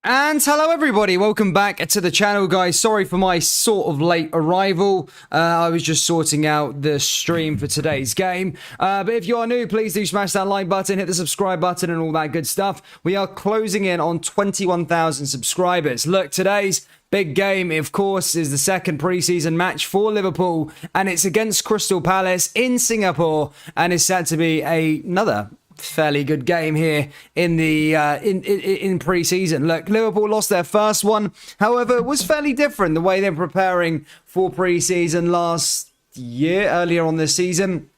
And hello everybody, welcome back to the channel, guys. Sorry for my sort of late arrival. I was just sorting out the stream for today's game. But if you are new, please do smash that like button, hit the subscribe button and all that good stuff. We are closing in on 21,000 subscribers. Look, today's big game, of course, is the second pre-season match for Liverpool, and it's against Crystal Palace in Singapore, and it's set to be another fairly good game here in the in pre-season. Look, Liverpool lost their first one. However, it was fairly different the way they're preparing for pre-season last year, earlier on this season.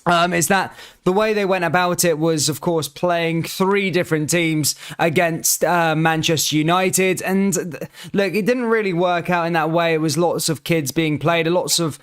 Is that the way they went about it was, of course, playing three different teams against Manchester United. And look, it didn't really work out in that way. It was lots of kids being played, lots of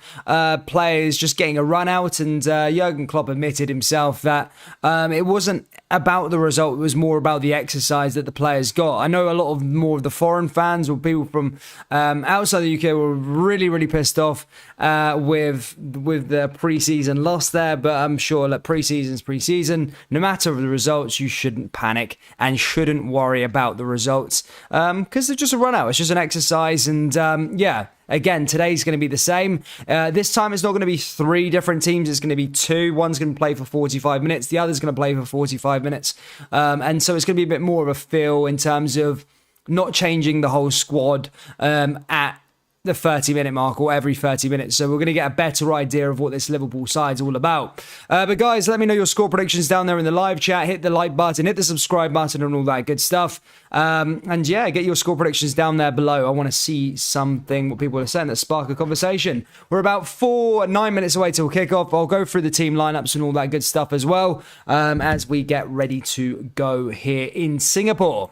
players just getting a run out. And Jurgen Klopp admitted himself that it wasn't about the result. It was more about the exercise that the players got. I know a lot of more of the foreign fans or people from outside the UK were really, really pissed off with the pre-season loss there. But I'm sure that pre-season's pre-season. No matter the results, you shouldn't panic and shouldn't worry about the results because they're just a run out. It's just an exercise. And yeah, again, today's going to be the same. This time it's not going to be three different teams. It's going to be two. One's going to play for 45 minutes. The other's going to play for 45 minutes. And so it's going to be a bit more of a feel in terms of not changing the whole squad at the 30-minute mark or every 30 minutes. So we're going to get a better idea of what this Liverpool side's all about. But guys, let me know your score predictions down there in the live chat. Hit the like button, hit the subscribe button and all that good stuff. And yeah, get your score predictions down there below. I want to see something, what people are saying, that spark a conversation. We're about 9 minutes away till kickoff. I'll go through the team lineups and all that good stuff as well as we get ready to go here in Singapore.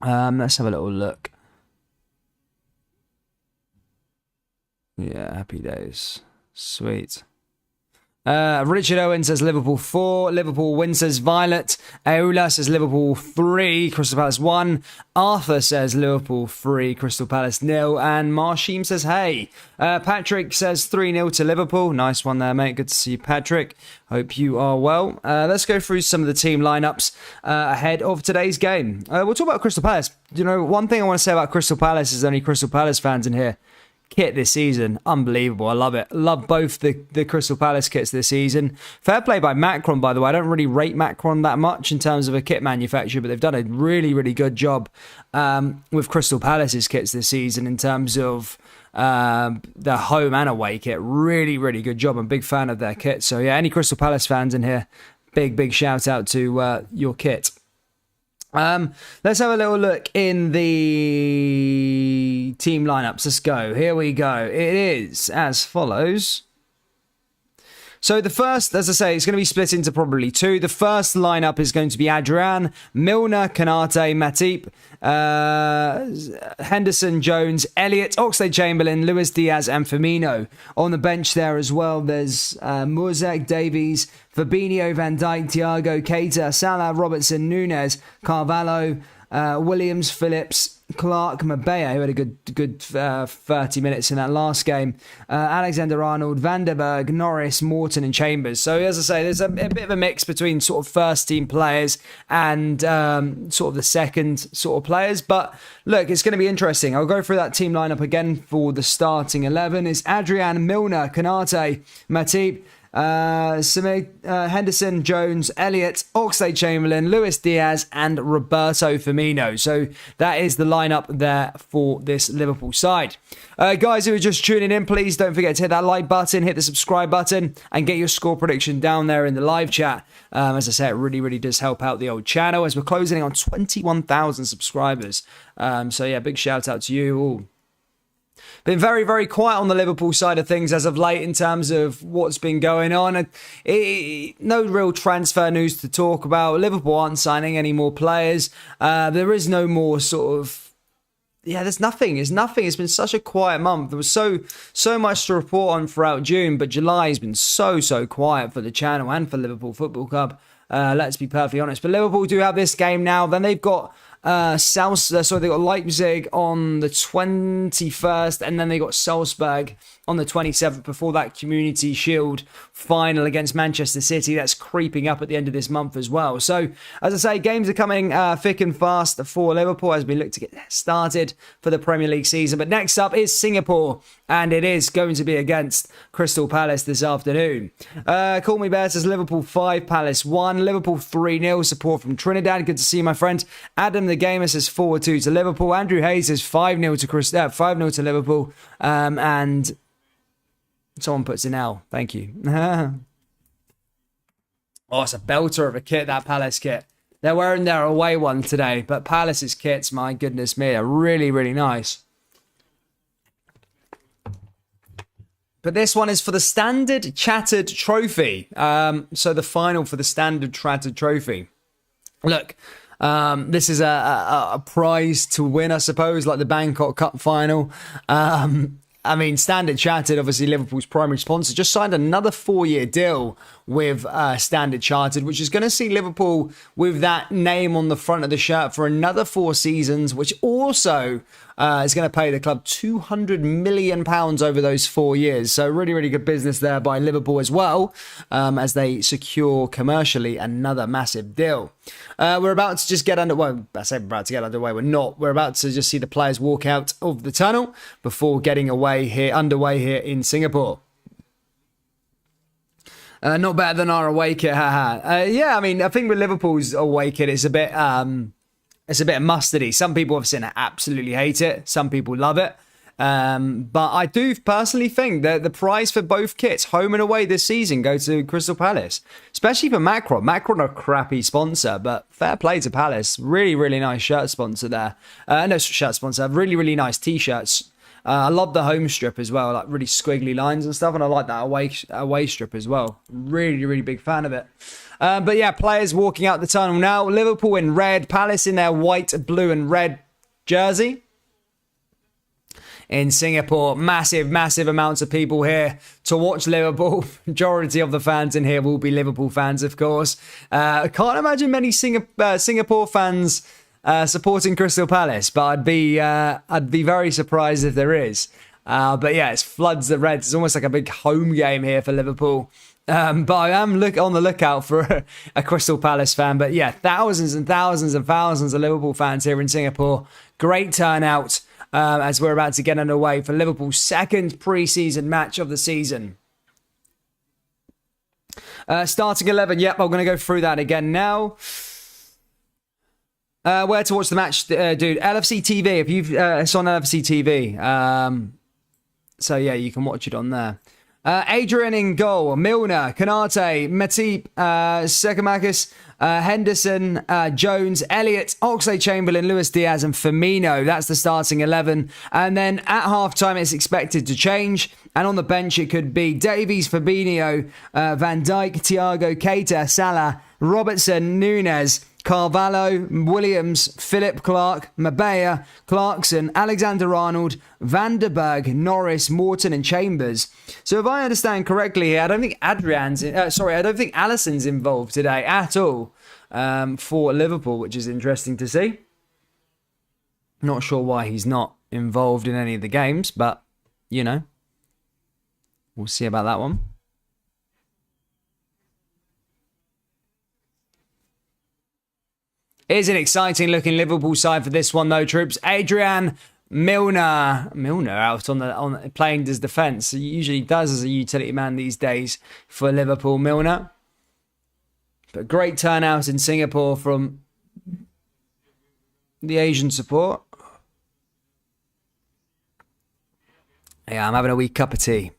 Let's have a little look. Yeah, happy days. Sweet. Richard Owen says Liverpool 4. Liverpool win says Violet. Aola says Liverpool 3. Crystal Palace 1. Arthur says Liverpool 3. Crystal Palace 0. And Marsheem says hey. Patrick says 3-0 to Liverpool. Nice one there, mate. Good to see you, Patrick. Hope you are well. Let's go through some of the team lineups ahead of today's game. We'll talk about Crystal Palace. You know, one thing I want to say about Crystal Palace is only Crystal Palace fans in here. Kit this season, unbelievable. I love it. Love both the Crystal Palace kits this season. Fair play by Macron, by the way. I don't really rate Macron that much in terms of a kit manufacturer, but they've done a really, really good job with Crystal Palace's kits this season in terms of the home and away kit. Really, really good job. I'm a big fan of their kit. So yeah, any Crystal Palace fans in here, big shout out to your kit. Let's have a little look in the team lineups. Let's go. Here we go. It is as follows. So the first, as I say, it's going to be split into probably two. The first lineup is going to be Adrian, Milner, Kanate, Matip, Henderson, Jones, Elliott, Oxlade-Chamberlain, Luis Diaz and Firmino. On the bench there as well, there's Muzek, Davies, Fabinho, Van Dijk, Thiago, Keita, Salah, Robertson, Nunes, Carvalho, Williams, Phillips, Clark, Mabea, who had a good 30 minutes in that last game. Alexander-Arnold, Van der Berg, Norris, Morton and Chambers. So as I say, there's a bit of a mix between sort of first team players and sort of the second sort of players. But look, it's going to be interesting. I'll go through that team lineup again for the starting 11. It's Adrian, Milner, Kanate, Matip, Henderson, Jones, Elliott, Oxlade-Chamberlain, Luis Diaz and Roberto Firmino. So that is the lineup there for this Liverpool side. Guys who are just tuning in, please don't forget to hit that like button, hit the subscribe button and get your score prediction down there in the live chat. As I say, it really, really does help out the old channel as we're closing on 21,000 subscribers. So yeah, big shout out to you all. Been very, very quiet on the Liverpool side of things as of late in terms of what's been going on. No real transfer news to talk about. Liverpool aren't signing any more players. There is no more sort of... Yeah, there's nothing. It's nothing. It's been such a quiet month. There was so much to report on throughout June, but July has been so quiet for the channel and for Liverpool Football Club. Let's be perfectly honest. But Liverpool do have this game now. Then they've got So they got Leipzig on the 21st, and then they got Salzburg on the 27th before that Community Shield final against Manchester City. That's creeping up at the end of this month as well. So, as I say, games are coming thick and fast for Liverpool as we look to get started for the Premier League season. But next up is Singapore, and it is going to be against Crystal Palace this afternoon. Call Me Bear says Liverpool 5, Palace 1. Liverpool 3-0. Support from Trinidad. Good to see you, my friend. Adam the Gamer says 4-2 to Liverpool. Andrew Hayes says 5-0 to 5-0 to Liverpool. And someone puts an L. Thank you. Oh, it's a belter of a kit, that Palace kit. They're wearing their away one today, but Palace's kits, my goodness me, are really, really nice. But this one is for the Standard Chattered Trophy. So the final for the Standard Chattered Trophy. Look, this is a prize to win, I suppose, like the Bangkok Cup final. I mean, Standard Chartered, obviously Liverpool's primary sponsor, just signed another 4-year deal with Standard Chartered, which is going to see Liverpool with that name on the front of the shirt for another 4 seasons, which also is going to pay the club £200 million over those 4 years. So really, really good business there by Liverpool as well, as they secure commercially another massive deal. We're about to just get underway. Well, I say we're about to get underway. We're not. We're about to just see the players walk out of the tunnel before getting underway here in Singapore. Not better than our away kit, haha. Yeah, I mean, I think with Liverpool's away kit, it's a bit mustardy. Some people have seen it, absolutely hate it. Some people love it. But I do personally think that the prize for both kits, home and away this season, go to Crystal Palace, especially for Macron. Macron are a crappy sponsor, but fair play to Palace. Really, really nice shirt sponsor there. No shirt sponsor, really, really nice t-shirts. I love the home strip as well, like really squiggly lines and stuff, and I like that away strip as well. Really, really big fan of it. But yeah, players walking out the tunnel now. Liverpool in red, Palace in their white, blue and red jersey. In Singapore, massive amounts of people here to watch Liverpool. Majority of the fans in here will be Liverpool fans, of course. I can't imagine many Singapore fans supporting Crystal Palace, but I'd be very surprised if there is. But yeah, it's floods the Reds. It's almost like a big home game here for Liverpool. But I am on the lookout for a Crystal Palace fan. But yeah, thousands and thousands and thousands of Liverpool fans here in Singapore. Great turnout as we're about to get underway for Liverpool's second pre-season match of the season. Starting 11. Yep, I'm going to go through that again now. Where to watch the match, dude? LFC TV. If you've, it's on LFC TV. So yeah, you can watch it on there. Adrian in goal, Milner, Konate, Matip, Sekamakis, Henderson, Jones, Elliott, Oxlade-Chamberlain, Luis Diaz and Firmino. That's the starting 11. And then at halftime, it's expected to change. And on the bench, it could be Davies, Fabinho, Van Dijk, Thiago, Keita, Salah, Robertson, Nunes, Carvalho, Williams, Philip Clark, Mabea, Clarkson, Alexander-Arnold, Van der Berg, Norris, Morton and Chambers. So if I understand correctly here, I don't think Alisson's involved today at all for Liverpool, which is interesting to see. Not sure why he's not involved in any of the games, but, you know, we'll see about that one. It is an exciting looking Liverpool side for this one though, troops. Adrian Milner out on playing as defence. He usually does as a utility man these days for Liverpool. Milner, but great turnout in Singapore from the Asian support. Yeah, I'm having a wee cup of tea.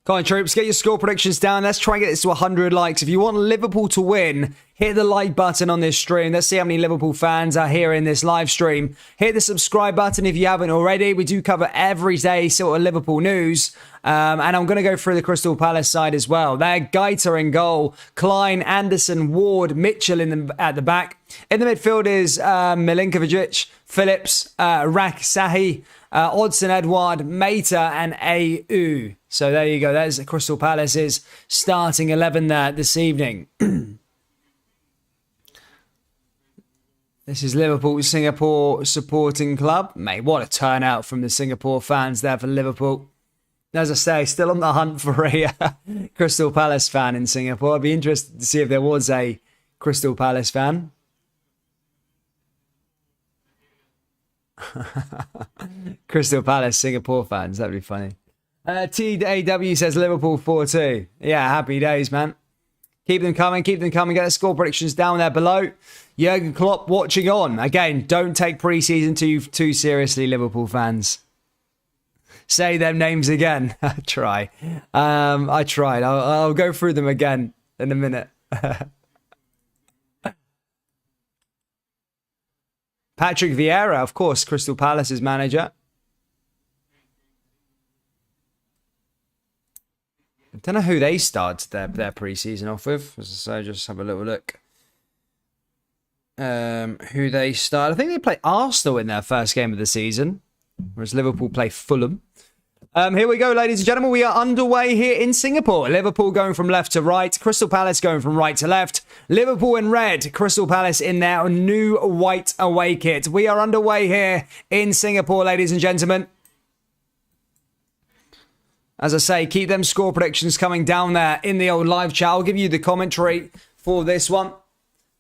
Come on, troops, get your score predictions down. Let's try and get this to 100 likes. If you want Liverpool to win, hit the like button on this stream. Let's see how many Liverpool fans are here in this live stream. Hit the subscribe button if you haven't already. We do cover every day sort of Liverpool news. And I'm going to go through the Crystal Palace side as well. They're Gaita in goal, Klein, Anderson, Ward, Mitchell at the back. In the midfield is Milinkovic, Phillips, Raksahi, Odson, Edouard, Mata and AU. So there you go. There's Crystal Palace's starting 11 there this evening. This is Liverpool Singapore supporting club. Mate, what a turnout from the Singapore fans there for Liverpool. As I say, still on the hunt for a Crystal Palace fan in Singapore. I'd be interested to see if there was a Crystal Palace fan. Crystal Palace Singapore fans, that'd be funny. TAW says Liverpool 4-2. Yeah, happy days, man. Keep them coming, keep them coming. Get the score predictions down there below. Jurgen Klopp watching on. Again, don't take pre-season too seriously, Liverpool fans. Say them names again. I try. I tried. I'll go through them again in a minute. Patrick Vieira, of course, Crystal Palace's manager. I don't know who they started their pre-season off with. So just have a little look. Who they started. I think they played Arsenal in their first game of the season, whereas Liverpool play Fulham. Here we go, ladies and gentlemen. We are underway here in Singapore. Liverpool going from left to right. Crystal Palace going from right to left. Liverpool in red. Crystal Palace in their new white away kit. We are underway here in Singapore, ladies and gentlemen. As I say, keep them score predictions coming down there in the old live chat. I'll give you the commentary for this one.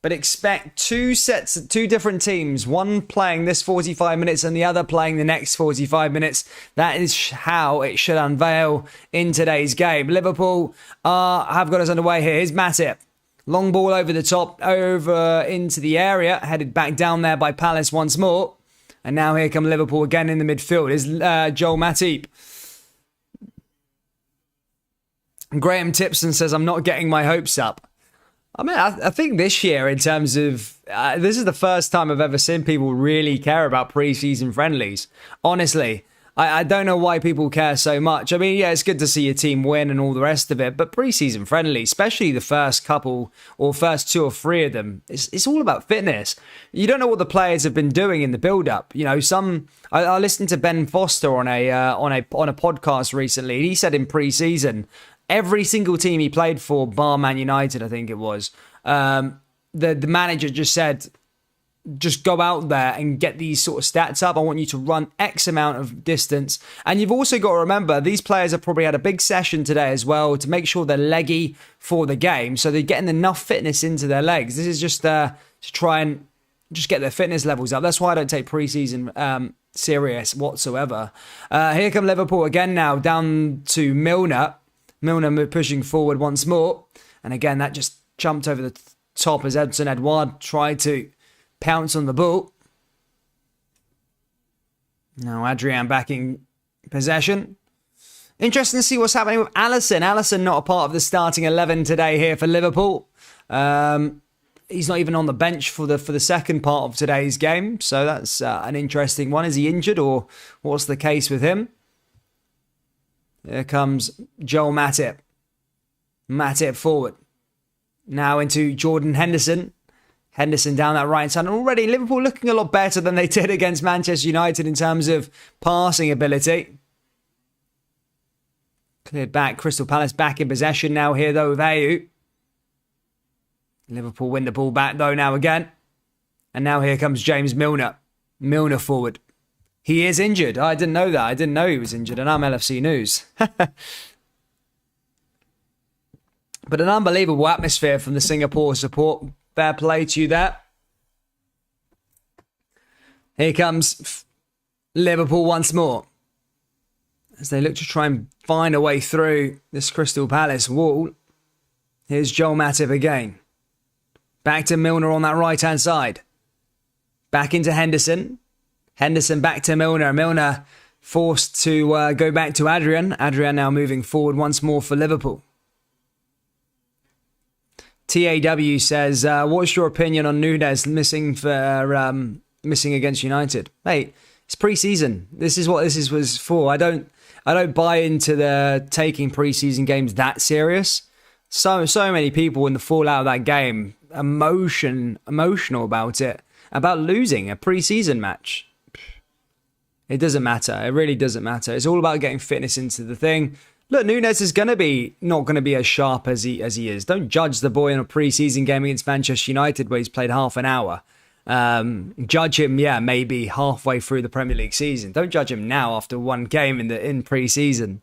But expect two different teams, one playing this 45 minutes and the other playing the next 45 minutes. That is how it should unveil in today's game. Liverpool have got us underway here. Here's Matip. Long ball over the top, over into the area, headed back down there by Palace once more. And now here come Liverpool again in the midfield. Here's Joel Matip. Graham Tipson says, I'm not getting my hopes up. I mean, I think this year, in terms of, this is the first time I've ever seen people really care about pre-season friendlies. Honestly, I don't know why people care so much. I mean, yeah, it's good to see your team win and all the rest of it, but pre-season friendly, especially the first couple or first two or three of them, it's all about fitness. You don't know what the players have been doing in the build-up. You know, I listened to Ben Foster on a podcast recently, and he said in pre-season, every single team he played for, bar Man United, I think it was, the manager just said, just go out there and get these sort of stats up. I want you to run X amount of distance. And you've also got to remember, these players have probably had a big session today as well to make sure they're leggy for the game. So they're getting enough fitness into their legs. This is just to try and just get their fitness levels up. That's why I don't take pre-season serious whatsoever. Here come Liverpool again now, down to Milner. Milner pushing forward once more. And again, that just jumped over the top as Edson Edouard tried to pounce on the ball. Now Adrian back in possession. Interesting to see what's happening with Alisson. Alisson not a part of the starting 11 today here for Liverpool. He's not even on the bench for the second part of today's game. So that's an interesting one. Is he injured or what's the case with him? Here comes Joel Matip. Matip forward. Now into Jordan Henderson. Henderson down that right side. And already Liverpool looking a lot better than they did against Manchester United in terms of passing ability. Cleared back. Crystal Palace back in possession now here though with Ayew. Liverpool win the ball back though now again. And now here comes James Milner. Milner forward. He is injured. I didn't know that. I didn't know he was injured, and I'm LFC News. But an unbelievable atmosphere from the Singapore support. Fair play to you there. Here comes Liverpool once more, as they look to try and find a way through this Crystal Palace wall. Here's Joel Matip again. Back to Milner on that right-hand side. Back into Henderson. Henderson back to Milner. Milner forced to go back to Adrian. Adrian now moving forward once more for Liverpool. TAW says, what's your opinion on Nunez missing against United? Hey, it's pre-season. This is what this was for. I don't buy into the taking pre-season games that serious. So many people in the fallout of that game, emotional about it, about losing a pre-season match. It doesn't matter. It really doesn't matter. It's all about getting fitness into the thing. Look, Nunez is not going to be as sharp as he is. Don't judge the boy in a pre-season game against Manchester United where he's played half an hour. Judge him, maybe halfway through the Premier League season. Don't judge him now after one game in pre-season.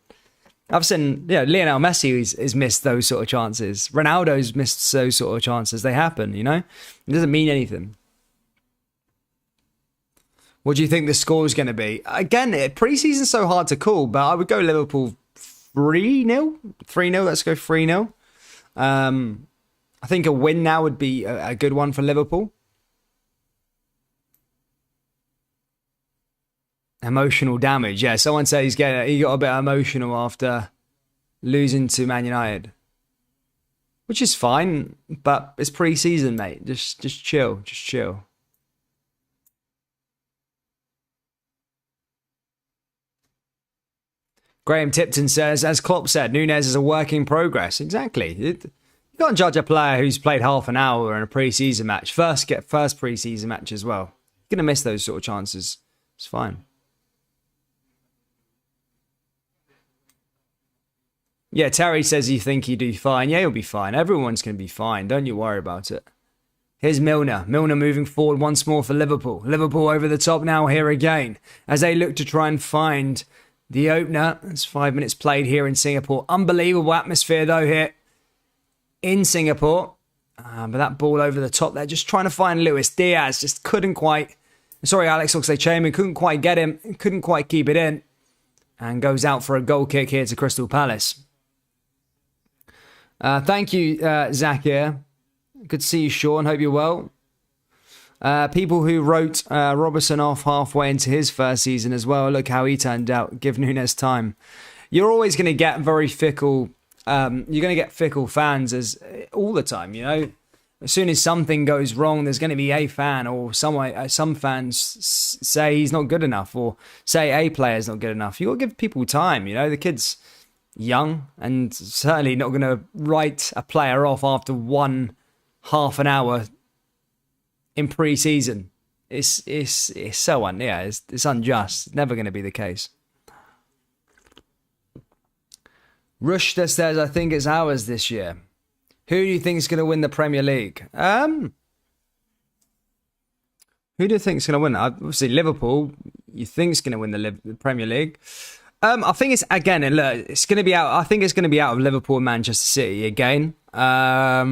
I've seen, Lionel Messi has missed those sort of chances. Ronaldo's missed those sort of chances. They happen, It doesn't mean anything. What do you think the score is going to be? Again, pre-season's so hard to call, but I would go Liverpool 3-0. 3-0, let's go 3-0. I think a win now would be a good one for Liverpool. Emotional damage. Yeah, someone said he got a bit emotional after losing to Man United. Which is fine, but it's pre-season, mate. Just chill. Just chill. Graham Tipton says, as Klopp said, Núñez is a work in progress. Exactly. You can't judge a player who's played half an hour in a pre-season match. First pre-season match as well. You're going to miss those sort of chances. It's fine. Yeah, Terry says you think you do fine. Yeah, you'll be fine. Everyone's going to be fine. Don't you worry about it. Here's Milner. Milner moving forward once more for Liverpool. Liverpool over the top now here again as they look to try and find the opener. It's 5 minutes played here in Singapore. Unbelievable atmosphere though here in Singapore. But that ball over the top there, just trying to find Luis Diaz. Just couldn't quite... Sorry, Alex Oxlade-Chamberlain couldn't quite get him. Couldn't quite keep it in. And goes out for a goal kick here to Crystal Palace. Thank you, Zakir. Good to see you, Sean. Hope you're well. People who wrote Robertson off halfway into his first season as well. Look how he turned out. Give Núñez time. You're always going to get very fickle. You're going to get fickle fans all the time. As soon as something goes wrong, there's going to be a fan or some fans say he's not good enough or say a player's not good enough. You got to give people time. The kid's young and certainly not going to write a player off after one half an hour in pre-season. It's so it's unjust. It's never going to be the case. Rushda says, I think it's ours this year. Who do you think is going to win the Premier League? Who do you think is going to win? Obviously Liverpool. You think is going to win the Premier League? I think it's again. Look, it's going to be out. I think it's going to be out of Liverpool and Manchester City again. Yeah,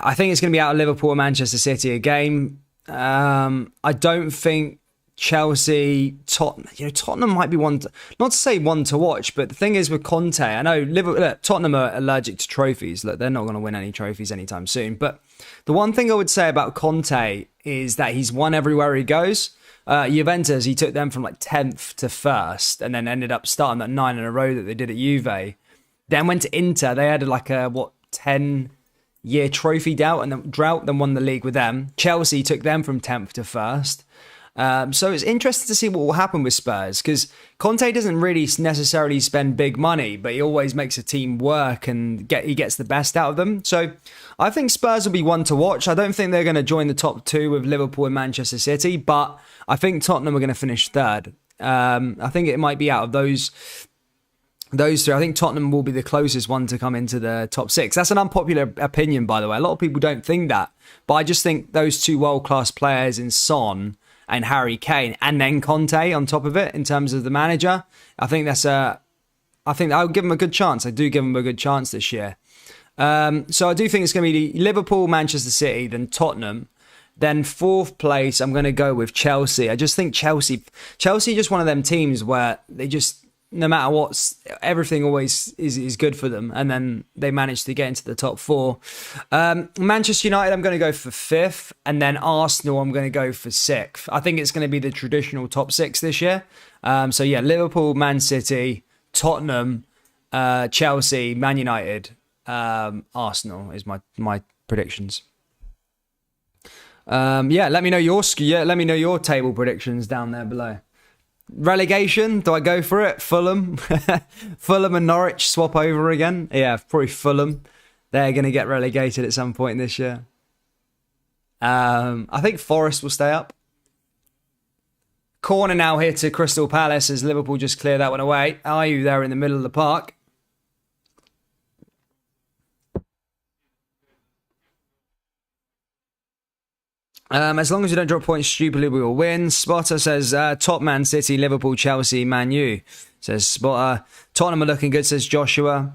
I think it's going to be out of Liverpool and Manchester City again. I don't think Chelsea, Tottenham might be one. Not to say one to watch, but the thing is with Conte, I know Tottenham are allergic to trophies. Look, they're not going to win any trophies anytime soon. But the one thing I would say about Conte is that he's won everywhere he goes. Juventus, he took them from 10th to 1st and then ended up starting that 9 in a row that they did at Juve. Then went to Inter. They had a 10-year trophy drought, then won the league with them. Chelsea took them from 10th to 1st. So it's interesting to see what will happen with Spurs because Conte doesn't really necessarily spend big money, but he always makes a team work and he gets the best out of them. So I think Spurs will be one to watch. I don't think they're going to join the top two with Liverpool and Manchester City, but I think Tottenham are going to finish third. I think it might be out of those three. I think Tottenham will be the closest one to come into the top six. That's an unpopular opinion, by the way. A lot of people don't think that, but I just think those two world-class players in Son and Harry Kane, and then Conte on top of it in terms of the manager. I think I'll give them a good chance. I do give them a good chance this year. So I do think it's going to be Liverpool, Manchester City, then Tottenham. Then fourth place, I'm going to go with Chelsea. I just think Chelsea just one of them teams where they just, no matter what, everything always is good for them. And then they managed to get into the top four. Manchester United, I'm going to go for fifth. And then Arsenal, I'm going to go for sixth. I think it's going to be the traditional top six this year. So yeah, Liverpool, Man City, Tottenham, Chelsea, Man United, Arsenal is my predictions. Let me know your table predictions down there below. Relegation, do I go for it? Fulham and Norwich swap over again. Yeah, probably Fulham. They're going to get relegated at some point this year. I think Forest will stay up. Corner now here to Crystal Palace as Liverpool just clear that one away. Are you there in the middle of the park? As long as we don't drop points stupidly, we will win. Spotter says top Man City, Liverpool, Chelsea, Man U. Says Spotter. Tottenham are looking good, says Joshua.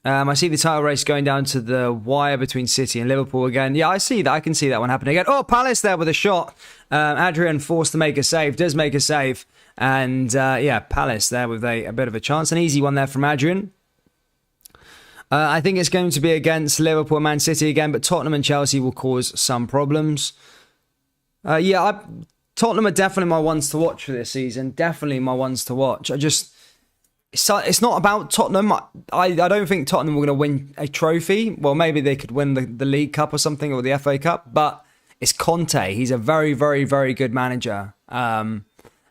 I see the title race going down to the wire between City and Liverpool again. Yeah, I see that. I can see that one happening again. Oh, Palace there with a shot. Adrian forced to make a save. Does make a save. And yeah, Palace there with a bit of a chance. An easy one there from Adrian. I think it's going to be against Liverpool and Man City again, but Tottenham and Chelsea will cause some problems. Tottenham are definitely my ones to watch for this season. Definitely my ones to watch. It's not about Tottenham. I don't think Tottenham are going to win a trophy. Well, maybe they could win the League Cup or something, or the FA Cup, but it's Conte. He's a very, very, very good manager. And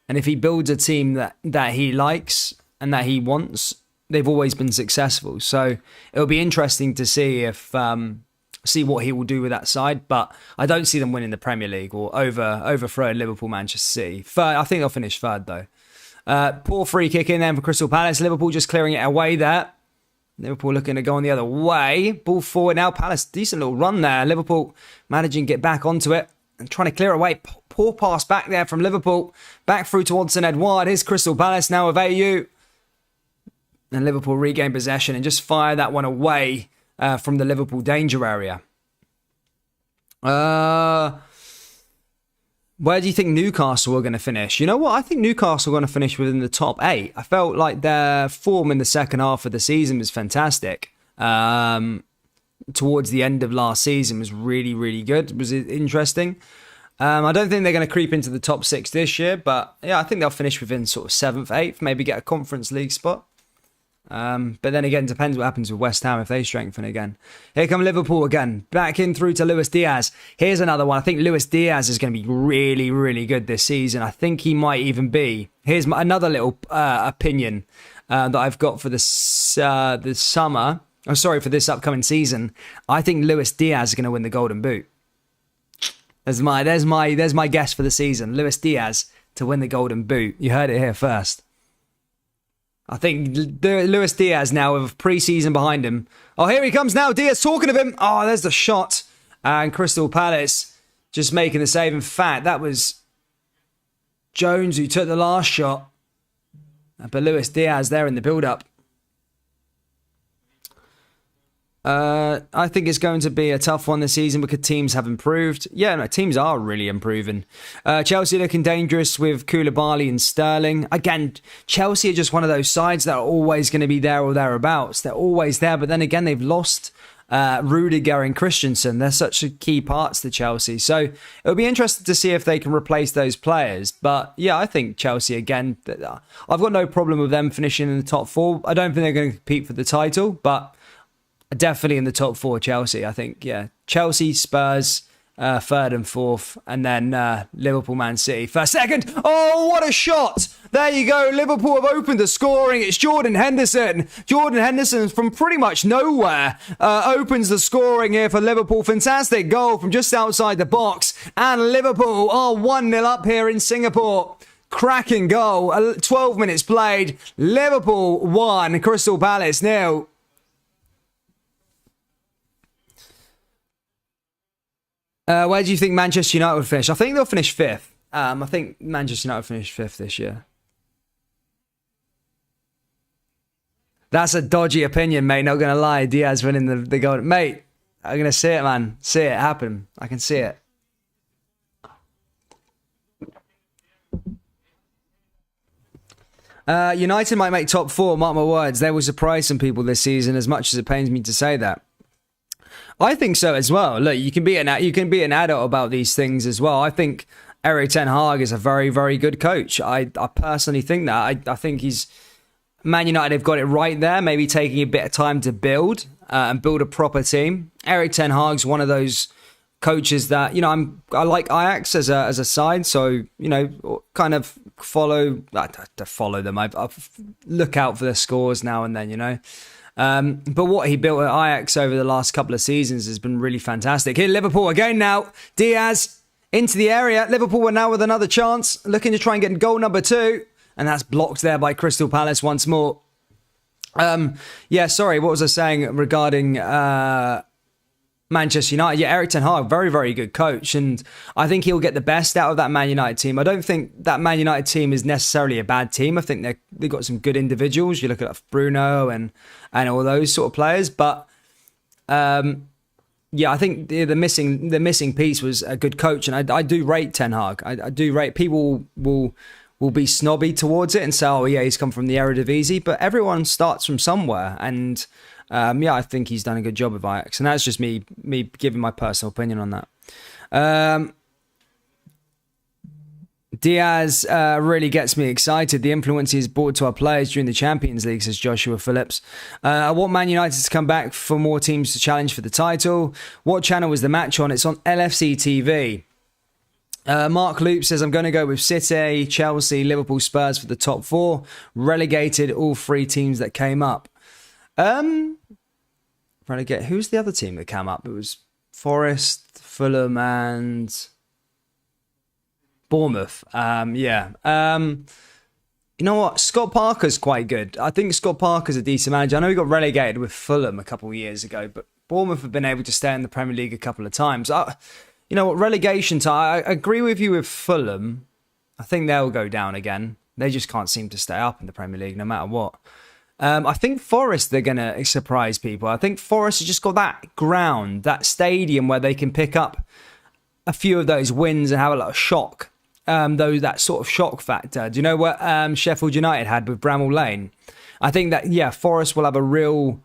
if he builds a team that he likes and that he wants, they've always been successful. So it'll be interesting to see see what he will do with that side. But I don't see them winning the Premier League or overthrowing Liverpool, Manchester City. Third, I think they'll finish third though. Poor free kick in there for Crystal Palace. Liverpool just clearing it away there. Liverpool looking to go on the other way. Ball forward now. Palace, decent little run there. Liverpool managing to get back onto it and trying to clear away. Poor pass back there from Liverpool. Back through to Odsonne Edouard. Here's Crystal Palace now with AU. And Liverpool regain possession and just fire that one away from the Liverpool danger area. Where do you think Newcastle are going to finish? You know what? I think Newcastle are going to finish within the top 8. I felt like their form in the second half of the season was fantastic. Towards the end of last season was really, really good. It was interesting. I don't think they're going to creep into the top 6 this year, but yeah, I think they'll finish within sort of 7th, 8th, maybe get a Conference League spot. But then again, depends what happens with West Ham if they strengthen again. Here come Liverpool again. Back in through to Luis Diaz. Here's another one. I think Luis Diaz is going to be really, really good this season. I think he might even be. Here's another little opinion that I've got for this summer. Oh, sorry, for this upcoming season. I think Luis Diaz is going to win the Golden Boot. There's my guess for the season. Luis Diaz to win the Golden Boot. You heard it here first. I think Luis Diaz now with pre-season behind him. Oh, here he comes now. Diaz talking of him. Oh, there's the shot. And Crystal Palace just making the save. In fact, that was Jones who took the last shot. But Luis Diaz there in the build-up. I think it's going to be a tough one this season because teams have improved. Yeah, no, teams are really improving. Chelsea looking dangerous with Koulibaly and Sterling. Again, Chelsea are just one of those sides that are always going to be there or thereabouts. They're always there, but then again, they've lost Rudiger and Christensen. They're such key parts to Chelsea. So it'll be interesting to see if they can replace those players. But yeah, I think Chelsea, again, I've got no problem with them finishing in the top 4. I don't think they're going to compete for the title, but definitely in the top 4, Chelsea, I think. Yeah, Chelsea, Spurs, 3rd and 4th, and then Liverpool, Man City, 1st, 2nd. Oh, what a shot! There you go. Liverpool have opened the scoring. It's Jordan Henderson. Jordan Henderson from pretty much nowhere opens the scoring here for Liverpool. Fantastic goal from just outside the box. And Liverpool are 1-0 up here in Singapore. Cracking goal. 12 minutes played. Liverpool 1, Crystal Palace 0. Where do you think Manchester United will finish? I think they'll finish 5th. I think Manchester United will finish 5th this year. That's a dodgy opinion, mate. Not going to lie. Diaz winning the goal. Mate, I'm going to see it, man. See it happen. I can see it. United might make top 4. Mark my words. They will surprise some people this season, as much as it pains me to say that. I think so as well. Look, you can be an adult about these things as well. I think Erik ten Hag is a very, very good coach. I personally think that. I think Man United have got it right there. Maybe taking a bit of time to build and build a proper team. Erik ten Hag's one of those coaches that, you know, I like Ajax as a side, so, you know, kind of follow them. I look out for their scores now and then, you know. But what he built at Ajax over the last couple of seasons has been really fantastic. Here, Liverpool again now. Diaz into the area. Liverpool are now with another chance, looking to try and get goal number 2. And that's blocked there by Crystal Palace once more. Yeah, sorry, what was I saying regarding Manchester United, yeah, Erik ten Hag, very, very good coach, and I think he'll get the best out of that Man United team. I don't think that Man United team is necessarily a bad team. I think they've got some good individuals. You look at Bruno and all those sort of players, but yeah, I think the missing piece was a good coach, and I do rate Ten Hag. I do rate. People will be snobby towards it and say, oh yeah, he's come from the Eredivisie, but everyone starts from somewhere, and yeah, I think he's done a good job with Ajax, and that's just me giving my personal opinion on that. Diaz really gets me excited. The influence he's brought to our players during the Champions League, says Joshua Phillips. I want Man United to come back for more teams to challenge for the title. What channel was the match on? It's on LFC TV. Mark Loop says, I'm going to go with City, Chelsea, Liverpool, Spurs for the top 4. Relegated all 3 teams that came up. Who's the other team that came up? It was Forest, Fulham, and Bournemouth. Yeah. You know what? Scott Parker's quite good. I think Scott Parker's a decent manager. I know he got relegated with Fulham a couple of years ago, but Bournemouth have been able to stay in the Premier League a couple of times. You know what? Relegation time, I agree with you with Fulham. I think they'll go down again. They just can't seem to stay up in the Premier League no matter what. I think Forest, they're going to surprise people. I think Forest has just got that ground, that stadium where they can pick up a few of those wins and have a lot of shock. That sort of shock factor. Do you know what Sheffield United had with Bramall Lane? I think that, yeah, Forest will have a real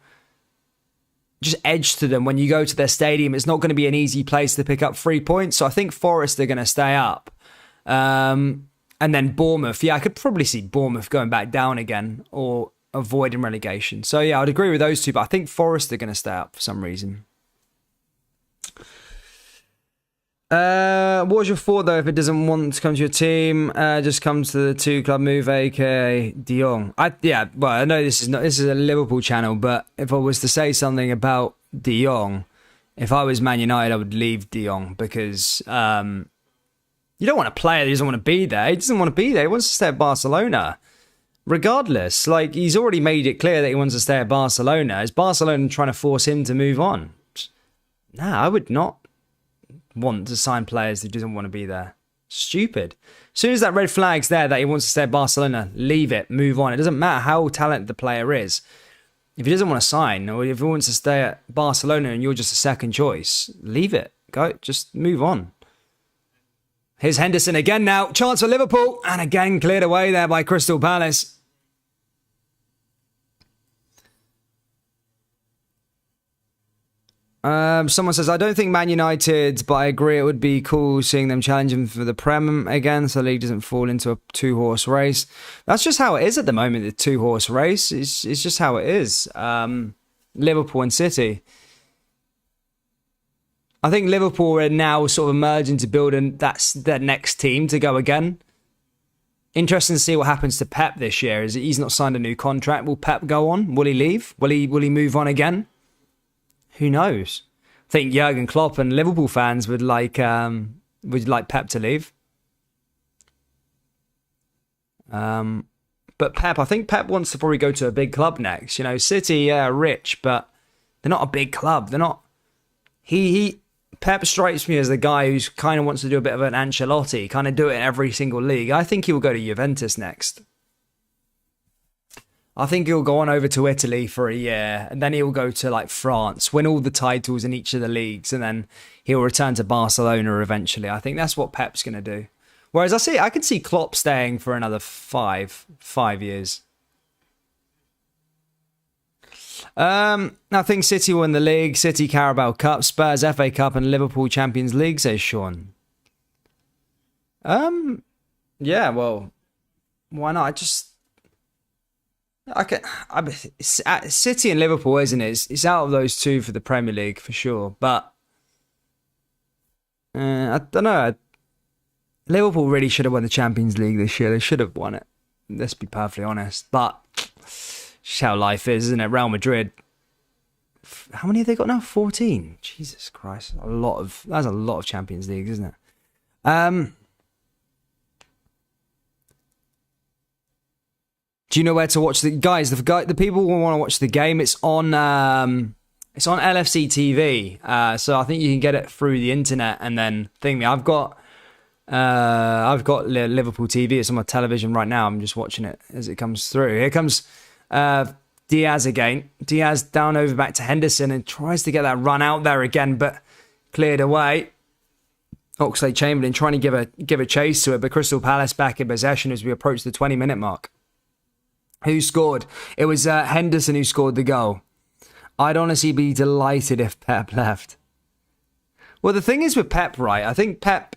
just edge to them. When you go to their stadium, it's not going to be an easy place to pick up 3 points. So I think Forest are going to stay up. And then Bournemouth. Yeah, I could probably see Bournemouth going back down again or avoiding relegation. So yeah, I'd agree with those two, but I think Forest are going to stay up for some reason. What was your thought though if it doesn't want to come to your team, just comes to the 2-club move, aka De Jong? Yeah, well, I know this is a Liverpool channel, but if I was to say something about De Jong, if I was Man United, I would leave De Jong because you don't want a player that doesn't want to be there. He doesn't want to be there. He wants to stay at Barcelona. Regardless, like, he's already made it clear that he wants to stay at Barcelona. Is Barcelona trying to force him to move on? Nah, I would not want to sign players who doesn't want to be there. Stupid. As soon as that red flag's there that he wants to stay at Barcelona, leave it, move on. It doesn't matter how talented the player is. If he doesn't want to sign, or if he wants to stay at Barcelona and you're just a second choice, leave it. Go, just move on. Here's Henderson again now. Chance for Liverpool. And again cleared away there by Crystal Palace. Someone says, I don't think Man United, but I agree it would be cool seeing them challenging for the Prem again so the league doesn't fall into a 2-horse race. That's just how it is at the moment, the 2-horse race. It's just how it is. Liverpool and City. I think Liverpool are now sort of emerging to build, and that's their next team to go again. Interesting to see what happens to Pep this year. Is he's not signed a new contract? Will Pep go on? Will he leave? Will he move on again? Who knows? I think Jurgen Klopp and Liverpool fans would like Pep to leave. But Pep, I think Pep wants to probably go to a big club next. You know, City, yeah, rich, but they're not a big club. They're not. Pep strikes me as the guy who's kind of wants to do a bit of an Ancelotti, kind of do it in every single league. I think he will go to Juventus next. I think he'll go on over to Italy for a year, and then he'll go to like France, win all the titles in each of the leagues, and then he'll return to Barcelona eventually. I think that's what Pep's going to do. Whereas I could see Klopp staying for another five years. I think City won the league, City Carabao Cup, Spurs FA Cup, and Liverpool Champions League, says Sean. Yeah, well, why not? City and Liverpool, isn't it? It's out of those two for the Premier League for sure. But I don't know. Liverpool really should have won the Champions League this year. They should have won it. Let's be perfectly honest. But it's how life is, isn't it? Real Madrid. How many have they got now? 14. Jesus Christ, that's a lot of Champions Leagues, isn't it? Do you know where to watch the guys? The people who want to watch the game, it's on It's on LFC TV, so I think you can get it through the internet. And then I've got Liverpool TV. It's on my television right now. I'm just watching it as it comes through. Here comes Diaz again. Diaz down over back to Henderson and tries to get that run out there again, but cleared away. Oxlade-Chamberlain trying to give a chase to it, but Crystal Palace back in possession as we approach the 20-minute mark. Who scored? It was Henderson who scored the goal. I'd honestly be delighted if Pep left. Well, the thing is with Pep, right? I think Pep...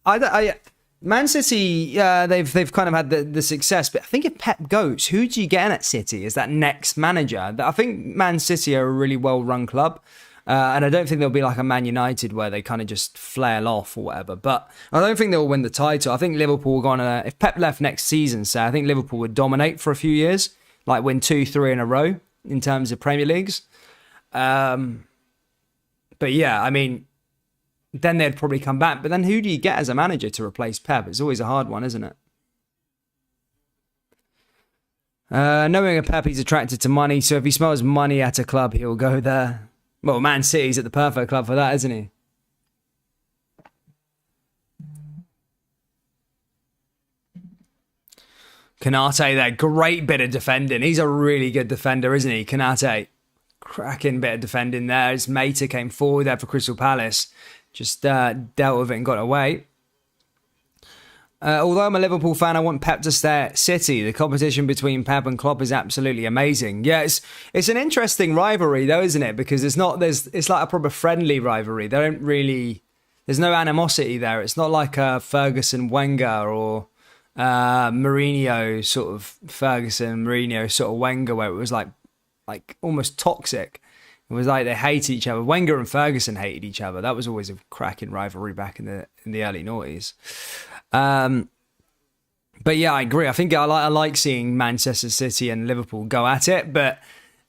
Man City, they've kind of had the success, but I think if Pep goes, who do you get in at City as that next manager? I think Man City are a really well-run club. And I don't think there'll be like a Man United where they kind of just flail off or whatever. But I don't think they'll win the title. I think Liverpool are going to... If Pep left next season, say, I think Liverpool would dominate for a few years. Like win 2-3 in a row in terms of Premier Leagues. But yeah, I mean, then they'd probably come back. But then who do you get as a manager to replace Pep? It's always a hard one, isn't it? Knowing a Pep, he's attracted to money. So if he smells money at a club, he'll go there. Well, Man City's at the perfect club for that, isn't he? Konate there, great bit of defending. He's a really good defender, isn't he? Konate, cracking bit of defending there. His Mata came forward there for Crystal Palace. Just dealt with it and got away. Although I'm a Liverpool fan, I want Pep to stay at City. The competition between Pep and Klopp is absolutely amazing. Yeah, it's an interesting rivalry though, isn't it? Because it's like a proper friendly rivalry. There's no animosity there. It's not like a Ferguson Wenger or Mourinho sort of Ferguson Mourinho sort of Wenger, where it was like almost toxic. It was like they hated each other. Wenger and Ferguson hated each other. That was always a cracking rivalry back in the early noughties. But yeah, I agree. I think I like seeing Manchester City and Liverpool go at it, but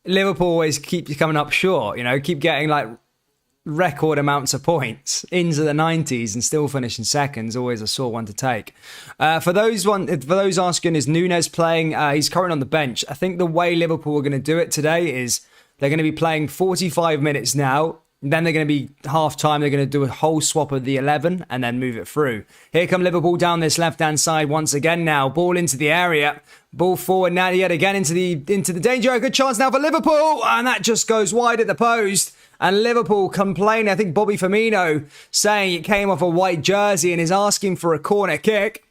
Liverpool always keep coming up short, keep getting like record amounts of points into the 90s and still finishing seconds. Always a sore one to take. For those asking, is Núñez playing? He's currently on the bench. I think the way Liverpool are going to do it today is they're going to be playing 45 minutes now. Then they're going to be half-time. They're going to do a whole swap of the 11 and then move it through. Here come Liverpool down this left-hand side once again now. Ball into the area. Ball forward now yet again into the danger. A good chance now for Liverpool. And that just goes wide at the post. And Liverpool complaining. I think Bobby Firmino saying it came off a white jersey and is asking for a corner kick.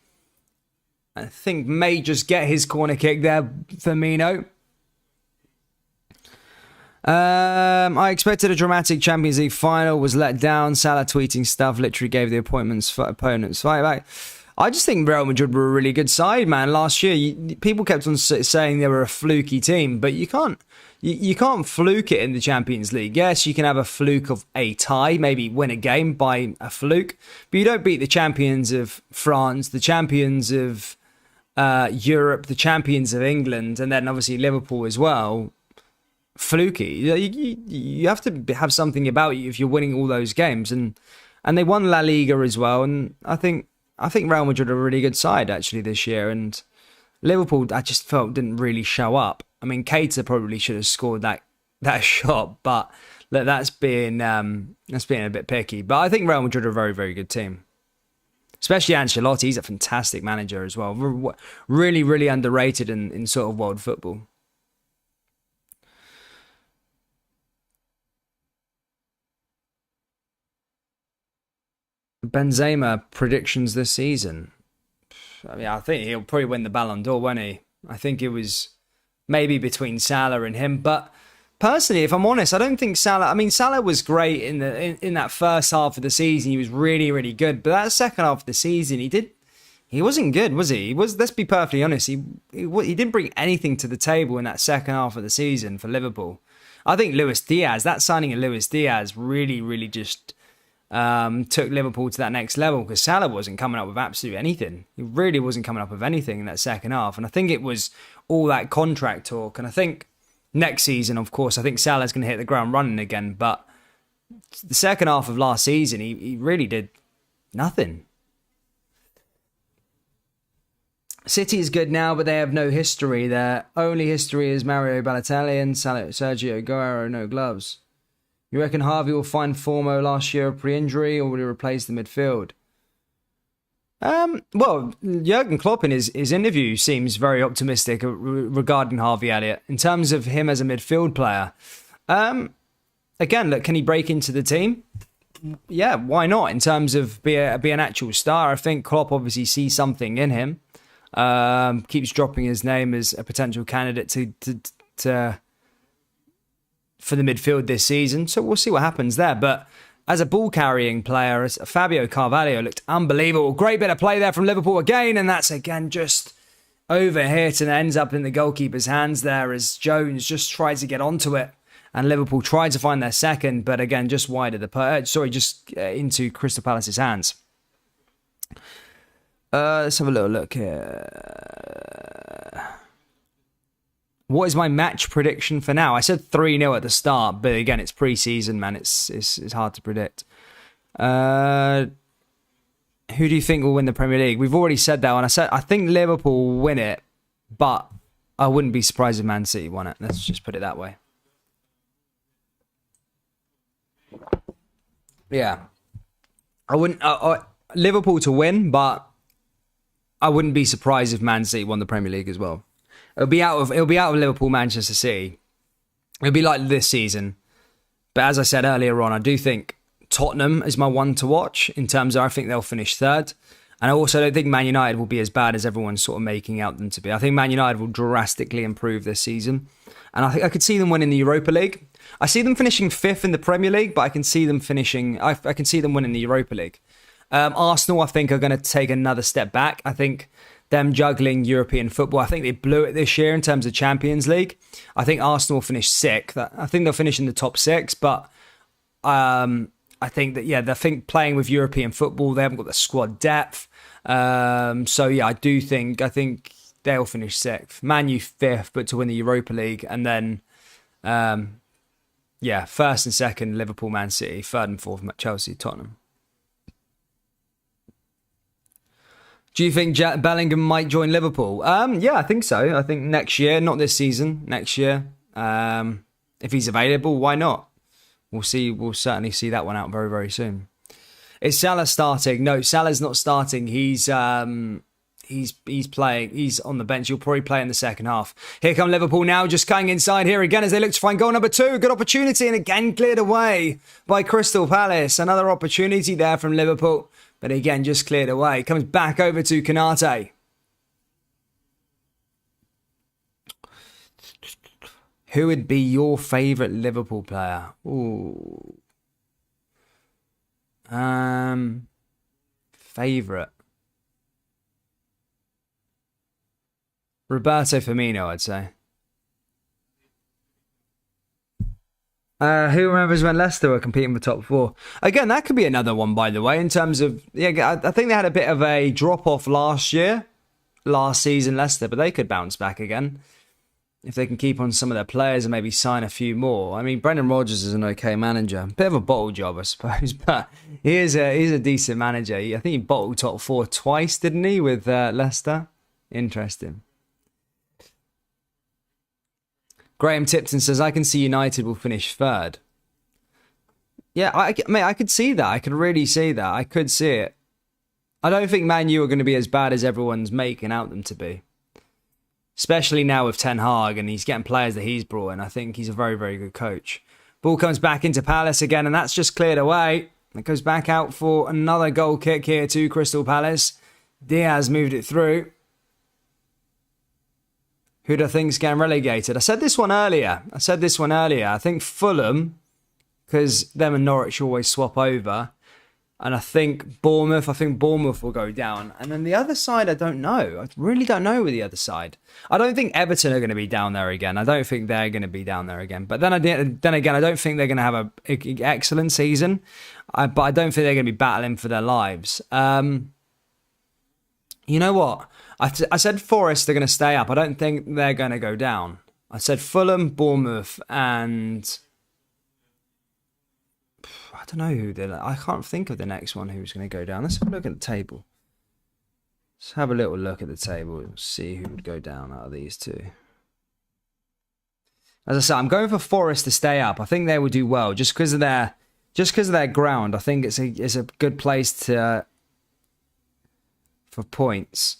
I think may just get his corner kick there, Firmino. I expected a dramatic Champions League final, was let down. Salah tweeting stuff, literally gave the opponents fight back. I just think Real Madrid were a really good side, man. Last year, people kept on saying they were a fluky team, but you can't fluke it in the Champions League. Yes, you can have a fluke of a tie, maybe win a game by a fluke, but you don't beat the champions of France, the champions of Europe, the champions of England, and then obviously Liverpool as well. Fluky. You have to have something about you if you're winning all those games, and they won La Liga as well. And I think Real Madrid are a really good side actually this year, and Liverpool I just felt didn't really show up. I mean, Keita probably should have scored that shot, but that's being a bit picky. But I think Real Madrid are a very, very good team. Especially Ancelotti, he's a fantastic manager as well. Really, really underrated in sort of world football. Benzema predictions this season. I mean, I think he'll probably win the Ballon d'Or, won't he? I think it was maybe between Salah and him. But personally, if I'm honest, I don't think Salah... I mean, Salah was great in that first half of the season. He was really, really good. But that second half of the season, he wasn't good, was he? Let's be perfectly honest. He didn't bring anything to the table in that second half of the season for Liverpool. I think that signing of Luis Diaz really, really just... took Liverpool to that next level because Salah wasn't coming up with absolutely anything. He really wasn't coming up with anything in that second half. And I think it was all that contract talk. And I think next season, of course, I think Salah's going to hit the ground running again. But the second half of last season, he really did nothing. City is good now, but they have no history. Their only history is Mario Balotelli and Sergio Aguero, no gloves. You reckon Harvey will find Formo last year pre-injury, or will he replace the midfield? Well, Jurgen Klopp in his interview seems very optimistic regarding Harvey Elliott in terms of him as a midfield player. Again, look, can he break into the team? Yeah, why not? In terms of be an actual star, I think Klopp obviously sees something in him. Keeps dropping his name as a potential candidate for the midfield this season. So we'll see what happens there. But as a ball-carrying player, as Fabio Carvalho looked unbelievable. Great bit of play there from Liverpool again, and that's again just overhit and ends up in the goalkeeper's hands there as Jones just tries to get onto it. And Liverpool tried to find their second, but again, just wide of the just into Crystal Palace's hands. Let's have a little look here. What is my match prediction for now? I said 3-0 at the start, but again, it's pre-season, man. It's hard to predict. Who do you think will win the Premier League? We've already said that one. I think Liverpool will win it, but I wouldn't be surprised if Man City won it. Let's just put it that way. Yeah. I wouldn't... Liverpool to win, but I wouldn't be surprised if Man City won the Premier League as well. It'll be out of Liverpool, Manchester City. It'll be like this season. But as I said earlier on, I do think Tottenham is my one to watch in terms of I think they'll finish third. And I also don't think Man United will be as bad as everyone's sort of making out them to be. I think Man United will drastically improve this season. And I think I could see them winning the Europa League. I see them finishing fifth in the Premier League, but I can see them I can see them winning the Europa League. Arsenal, I think, are going to take another step back. I think them juggling European football, I think they blew it this year in terms of Champions League. I think Arsenal will finish sixth. I think they'll finish in the top six, but I think that, they think playing with European football, they haven't got the squad depth. So, yeah, I think they'll finish sixth. Man U fifth, but to win the Europa League. And then, first and second, Liverpool, Man City. Third and fourth, Chelsea, Tottenham. Do you think Bellingham might join Liverpool? Yeah, I think so. I think next year, not this season, next year. If he's available, why not? We'll see. We'll certainly see that one out very, very soon. Is Salah starting? No, Salah's not starting. He's playing. He's on the bench. He'll probably play in the second half. Here come Liverpool now, just cutting inside here again as they look to find goal number 2. Good opportunity and again cleared away by Crystal Palace. Another opportunity there from Liverpool. But again, just cleared away. Comes back over to Konate. Who would be your favourite Liverpool player? Ooh. Favourite. Roberto Firmino, I'd say. Who remembers when Leicester were competing for top 4? Again, that could be another one, by the way, in terms of... Yeah, I think they had a bit of a drop-off last season, Leicester, but they could bounce back again if they can keep on some of their players and maybe sign a few more. I mean, Brendan Rodgers is an okay manager. Bit of a bottle job, I suppose, but he's a decent manager. I think he bottled top 4 twice, didn't he, with Leicester? Interesting. Graham Tipton says, I can see United will finish third. Yeah, I could see that. I could really see that. I could see it. I don't think Man U are going to be as bad as everyone's making out them to be. Especially now with Ten Hag and he's getting players that he's brought in. I think he's a very, very good coach. Ball comes back into Palace again and that's just cleared away. It goes back out for another goal kick here to Crystal Palace. Diaz moved it through. Who do I think's getting relegated? I said this one earlier. I think Fulham, because them and Norwich always swap over. And I think Bournemouth will go down. And then the other side, I don't know. I really don't know with the other side. I don't think Everton are going to be down there again. But then again, I don't think they're going to have an excellent season. But I don't think they're going to be battling for their lives. You know what? I said Forest are going to stay up. I don't think they're going to go down. I said Fulham, Bournemouth, and I don't know who I can't think of the next one who's going to go down. Let's have a look at the table. have a little look at the table and see who would go down out of these two. As I said, I'm going for Forest to stay up. I think they will do well just because of their ground. I think it's a good place to for points.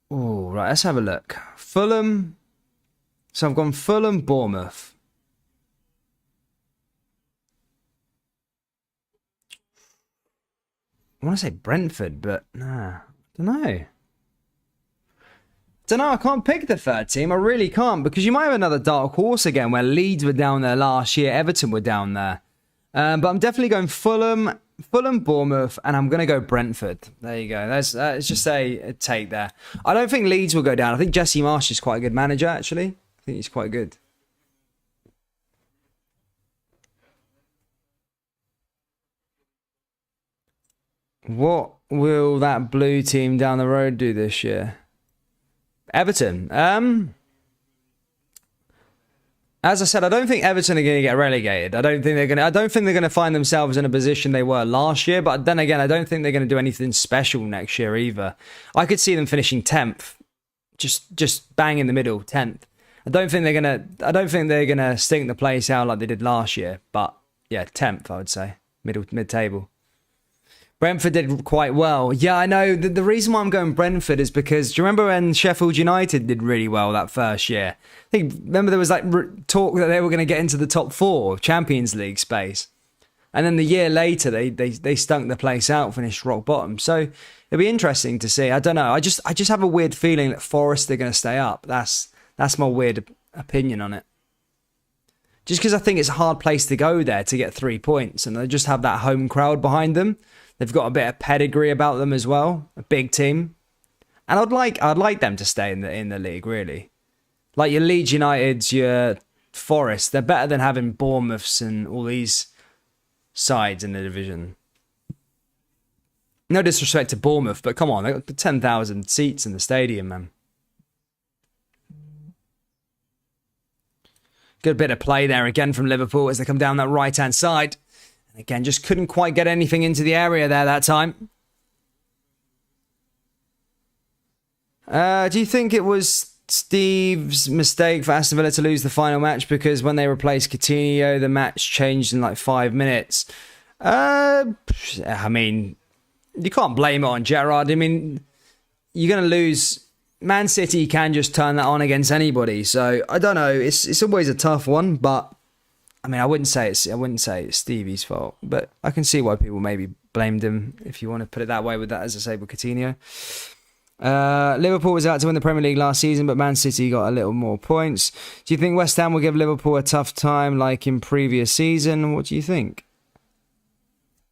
Oh, right, let's have a look. Fulham. So I've gone Fulham, Bournemouth. I want to say Brentford, but nah, I don't know. I can't pick the third team. I really can't, because you might have another dark horse again where Leeds were down there last year, Everton were down there. But I'm definitely going Fulham, Bournemouth, and I'm going to go Brentford. There you go. Let's just say a take there. I don't think Leeds will go down. I think Jesse Marsch is quite a good manager, actually. I think he's quite good. What will that blue team down the road do this year? Everton. As I said, I don't think Everton are going to get relegated. I don't think they're going to find themselves in a position they were last year. But then again, I don't think they're going to do anything special next year either. I could see them finishing 10th, just bang in the middle, 10th. I don't think they're gonna stink the place out like they did last year. But yeah, 10th, I would say, mid-table. Brentford did quite well. Yeah, I know. The reason why I'm going Brentford is because, do you remember when Sheffield United did really well that first year? Remember there was like talk that they were going to get into the top 4 Champions League space. And then the year later, they stunk the place out, finished rock bottom. So it'll be interesting to see. I don't know. I just have a weird feeling that Forest are going to stay up. That's my weird opinion on it. Just because I think it's a hard place to go there to get 3 points. And they just have that home crowd behind them. They've got a bit of pedigree about them as well, a big team, and I'd like them to stay in the league, really. Like your Leeds Uniteds, your Forest, they're better than having Bournemouths and all these sides in the division. No disrespect to Bournemouth, but come on, they got 10,000 seats in the stadium, man. Good bit of play there again from Liverpool as they come down that right-hand side. And again, just couldn't quite get anything into the area there that time. Do you think it was Steve's mistake for Aston Villa to lose the final match because when they replaced Coutinho, the match changed in like 5 minutes? I mean, you can't blame it on Gerrard. I mean, you're going to lose. Man City can just turn that on against anybody. So I don't know. It's always a tough one, but I mean, I wouldn't say it's Stevie's fault, but I can see why people maybe blamed him, if you want to put it that way, with that, as I say, with Coutinho. Liverpool was out to win the Premier League last season, but Man City got a little more points. Do you think West Ham will give Liverpool a tough time like in previous season? What do you think?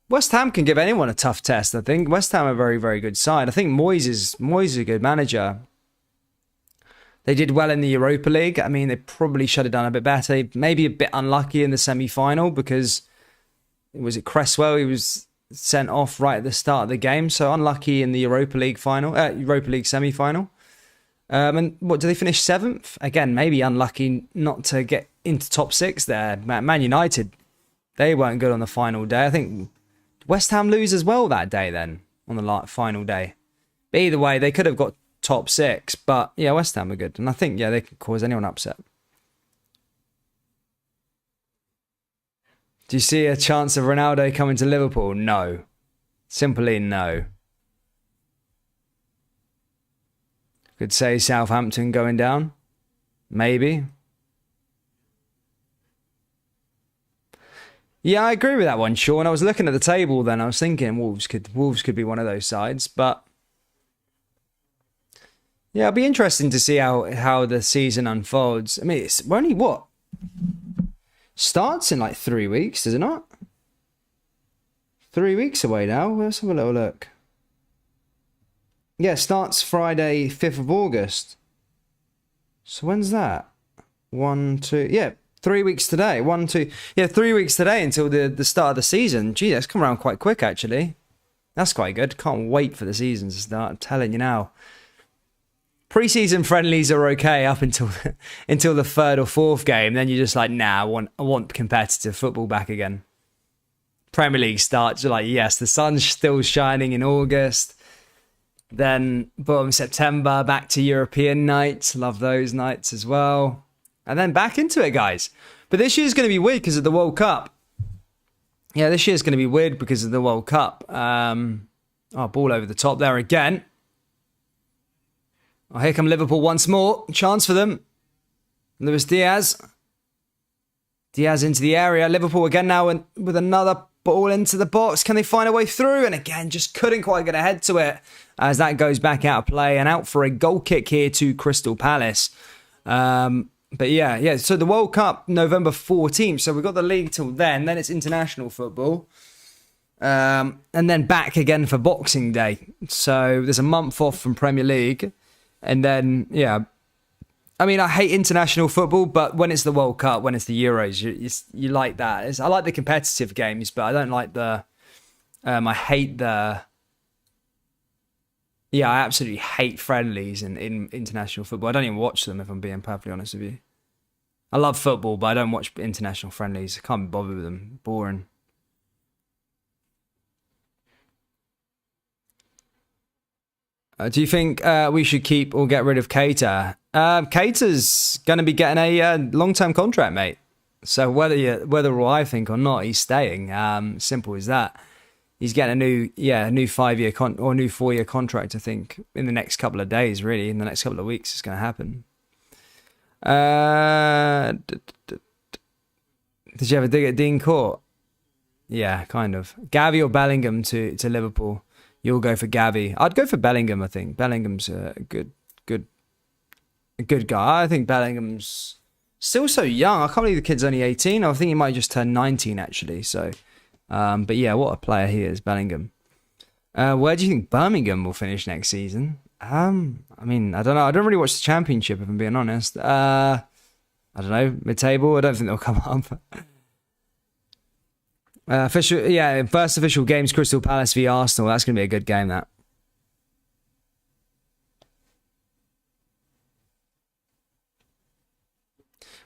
West Ham can give anyone a tough test, I think. West Ham are a very, very good side. I think Moyes is a good manager. They did well in the Europa League. I mean, they probably should have done a bit better. Maybe a bit unlucky in the semi-final because, was it Cresswell? He was sent off right at the start of the game. So unlucky in the Europa League semi-final. And what, do they finish 7th? Again, maybe unlucky not to get into top 6 there. Man United, they weren't good on the final day. I think West Ham lose as well that day then, on the final day. But either way, they could have got top 6, but yeah, West Ham are good, and I think they can cause anyone upset. Do you see a chance of Ronaldo coming to Liverpool? No, simply no. Could say Southampton going down, maybe. Yeah, I agree with that one, Sean. I was looking at the table then. I was thinking Wolves could be one of those sides, but yeah, it'll be interesting to see how the season unfolds. I mean, we're only what? Starts in like 3 weeks, does it not? 3 weeks away now. Let's have a little look. Yeah, starts Friday, 5th of August. So when's that? 1, 2... Yeah, 3 weeks today. 1, 2... Yeah, 3 weeks today until the start of the season. Gee, that's come around quite quick, actually. That's quite good. Can't wait for the season to start. I'm telling you now. Pre-season friendlies are okay up until the 3rd or 4th game. Then you're just like, nah, I want competitive football back again. Premier League starts, you're like, yes, the sun's still shining in August. Then, boom, September, back to European nights. Love those nights as well. And then back into it, guys. But this year's going to be weird because of the World Cup. Yeah, this year's going to be weird because of the World Cup. Ball over the top there again. Oh, here come Liverpool once more. Chance for them. Luis Diaz. Diaz into the area. Liverpool again now with another ball into the box. Can they find a way through? And again, just couldn't quite get ahead to it as that goes back out of play and out for a goal kick here to Crystal Palace. But yeah. So the World Cup, November 14th. So we've got the league till then. Then it's international football. And then back again for Boxing Day. So there's a month off from Premier League. And then, yeah. I mean, I hate international football, but when it's the World Cup, when it's the Euros, you like that. I like the competitive games, but I don't like the... I hate the... Yeah, I absolutely hate friendlies in international football. I don't even watch them, if I'm being perfectly honest with you. I love football, but I don't watch international friendlies. I can't be bothered with them. Boring. Do you think we should keep or get rid of Keita? Keita's going to be getting a long-term contract, mate. So whether I think or not, he's staying. Simple as that. He's getting a new 5-year or new 4-year contract, I think, in the next couple of days, really. In the next couple of weeks, it's going to happen. Did you ever dig at Dean Court? Yeah, kind of. Gavi or Bellingham to Liverpool? You'll go for Gavi. I'd go for Bellingham, I think. Bellingham's a good guy. I think Bellingham's still so young. I can't believe the kid's only 18. I think he might just turn 19, actually. So... but yeah, what a player he is, Bellingham. Where do you think Birmingham will finish next season? I mean, I don't know. I don't really watch the Championship, if I'm being honest. I don't know, mid-table. I don't think they'll come up. First official game's Crystal Palace v Arsenal. That's going to be a good game, that.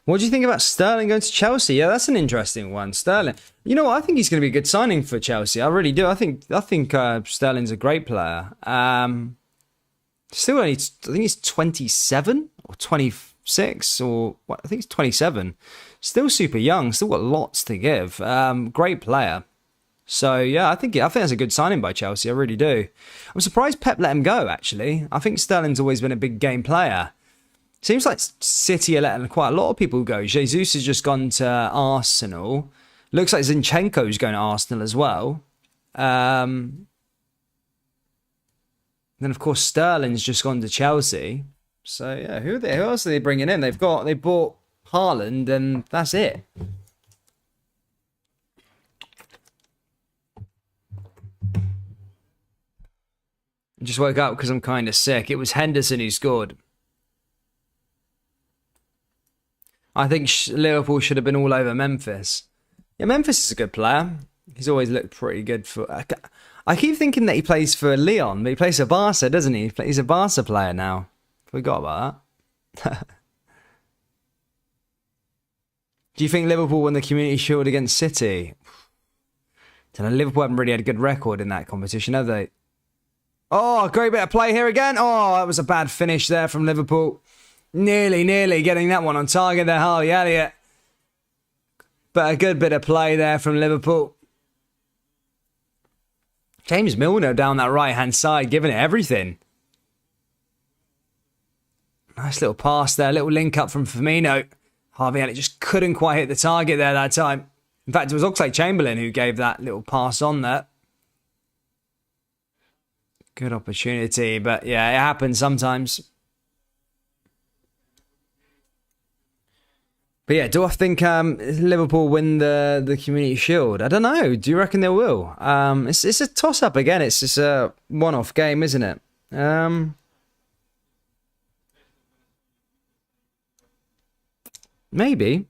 What do you think about Sterling going to Chelsea? Yeah, that's an interesting one. Sterling. You know what? I think he's going to be a good signing for Chelsea. I really do. I think Sterling's a great player. Still only, I think he's 27 or 26 or what? I think he's 27. Still super young. Still got lots to give. Great player. So yeah, I think that's a good signing by Chelsea. I really do. I'm surprised Pep let him go. Actually, I think Sterling's always been a big game player. Seems like City are letting quite a lot of people go. Jesus has just gone to Arsenal. Looks like Zinchenko's going to Arsenal as well. Then, of course, Sterling's just gone to Chelsea. So, yeah, who else are they bringing in? They bought Haaland, and that's it. I just woke up because I'm kind of sick. It was Henderson who scored. I think Liverpool should have been all over Memphis. Yeah, Memphis is a good player. He's always looked pretty good for... I keep thinking that he plays for Lyon, but he plays for Barca, doesn't he? He's a Barca player now. Forgot about that. Do you think Liverpool won the Community Shield against City? Don't know, Liverpool haven't really had a good record in that competition, have they? Oh, great bit of play here again. Oh, that was a bad finish there from Liverpool. Nearly getting that one on target there, Harvey Elliott. But a good bit of play there from Liverpool. James Milner down that right-hand side, giving it everything. Nice little pass there, little link up from Firmino. Harvey Elliott just couldn't quite hit the target there that time. In fact, it was Oxlade-Chamberlain who gave that little pass on there. Good opportunity, but yeah, it happens sometimes. But yeah, do I think Liverpool win the Community Shield? I don't know. Do you reckon they will? It's a toss-up again. It's just a one-off game, isn't it? Maybe.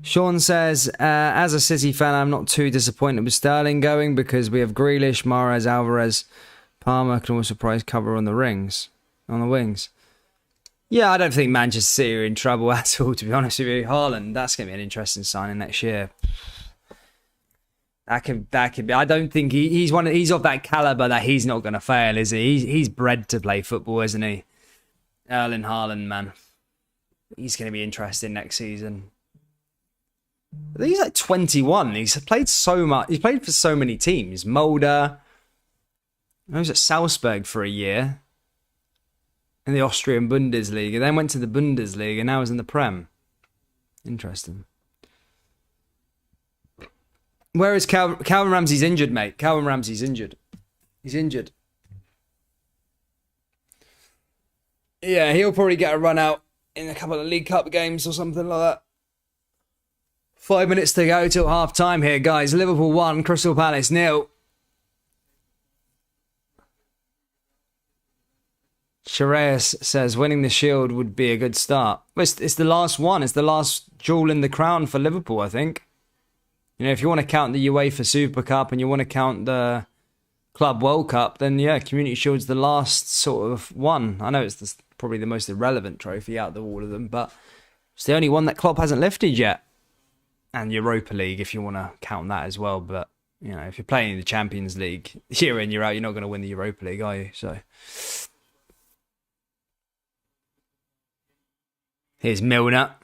Sean says, as a City fan, I'm not too disappointed with Sterling going because we have Grealish, Mahrez, Alvarez... Palmer can also prize cover on the wings. Yeah, I don't think Manchester City are in trouble at all, to be honest with you. Haaland, that's going to be an interesting signing next year. That could be. I don't think he's of that caliber that he's not going to fail, is he? He's bred to play football, isn't he? Erling Haaland, man. He's going to be interesting next season. But he's like 21. He's played so much. He's played for so many teams. Mulder. He was at Salzburg for a year in the Austrian Bundesliga. Then went to the Bundesliga and now he's in the Prem. Interesting. Where is Calvin Ramsey's injured, mate? Calvin Ramsey's injured. He's injured. Yeah, he'll probably get a run out in a couple of League Cup games or something like that. 5 minutes to go till half time here, guys. Liverpool 1, Crystal Palace 0. Shireus says winning the Shield would be a good start. It's the last one. It's the last jewel in the crown for Liverpool, I think. You know, if you want to count the UEFA Super Cup and you want to count the Club World Cup, then yeah, Community Shield's the last sort of one. I know it's probably the most irrelevant trophy out of all of them, but it's the only one that Klopp hasn't lifted yet. And Europa League, if you want to count that as well. But, you know, if you're playing in the Champions League, year in, year out, you're not going to win the Europa League, are you? So here's Milner.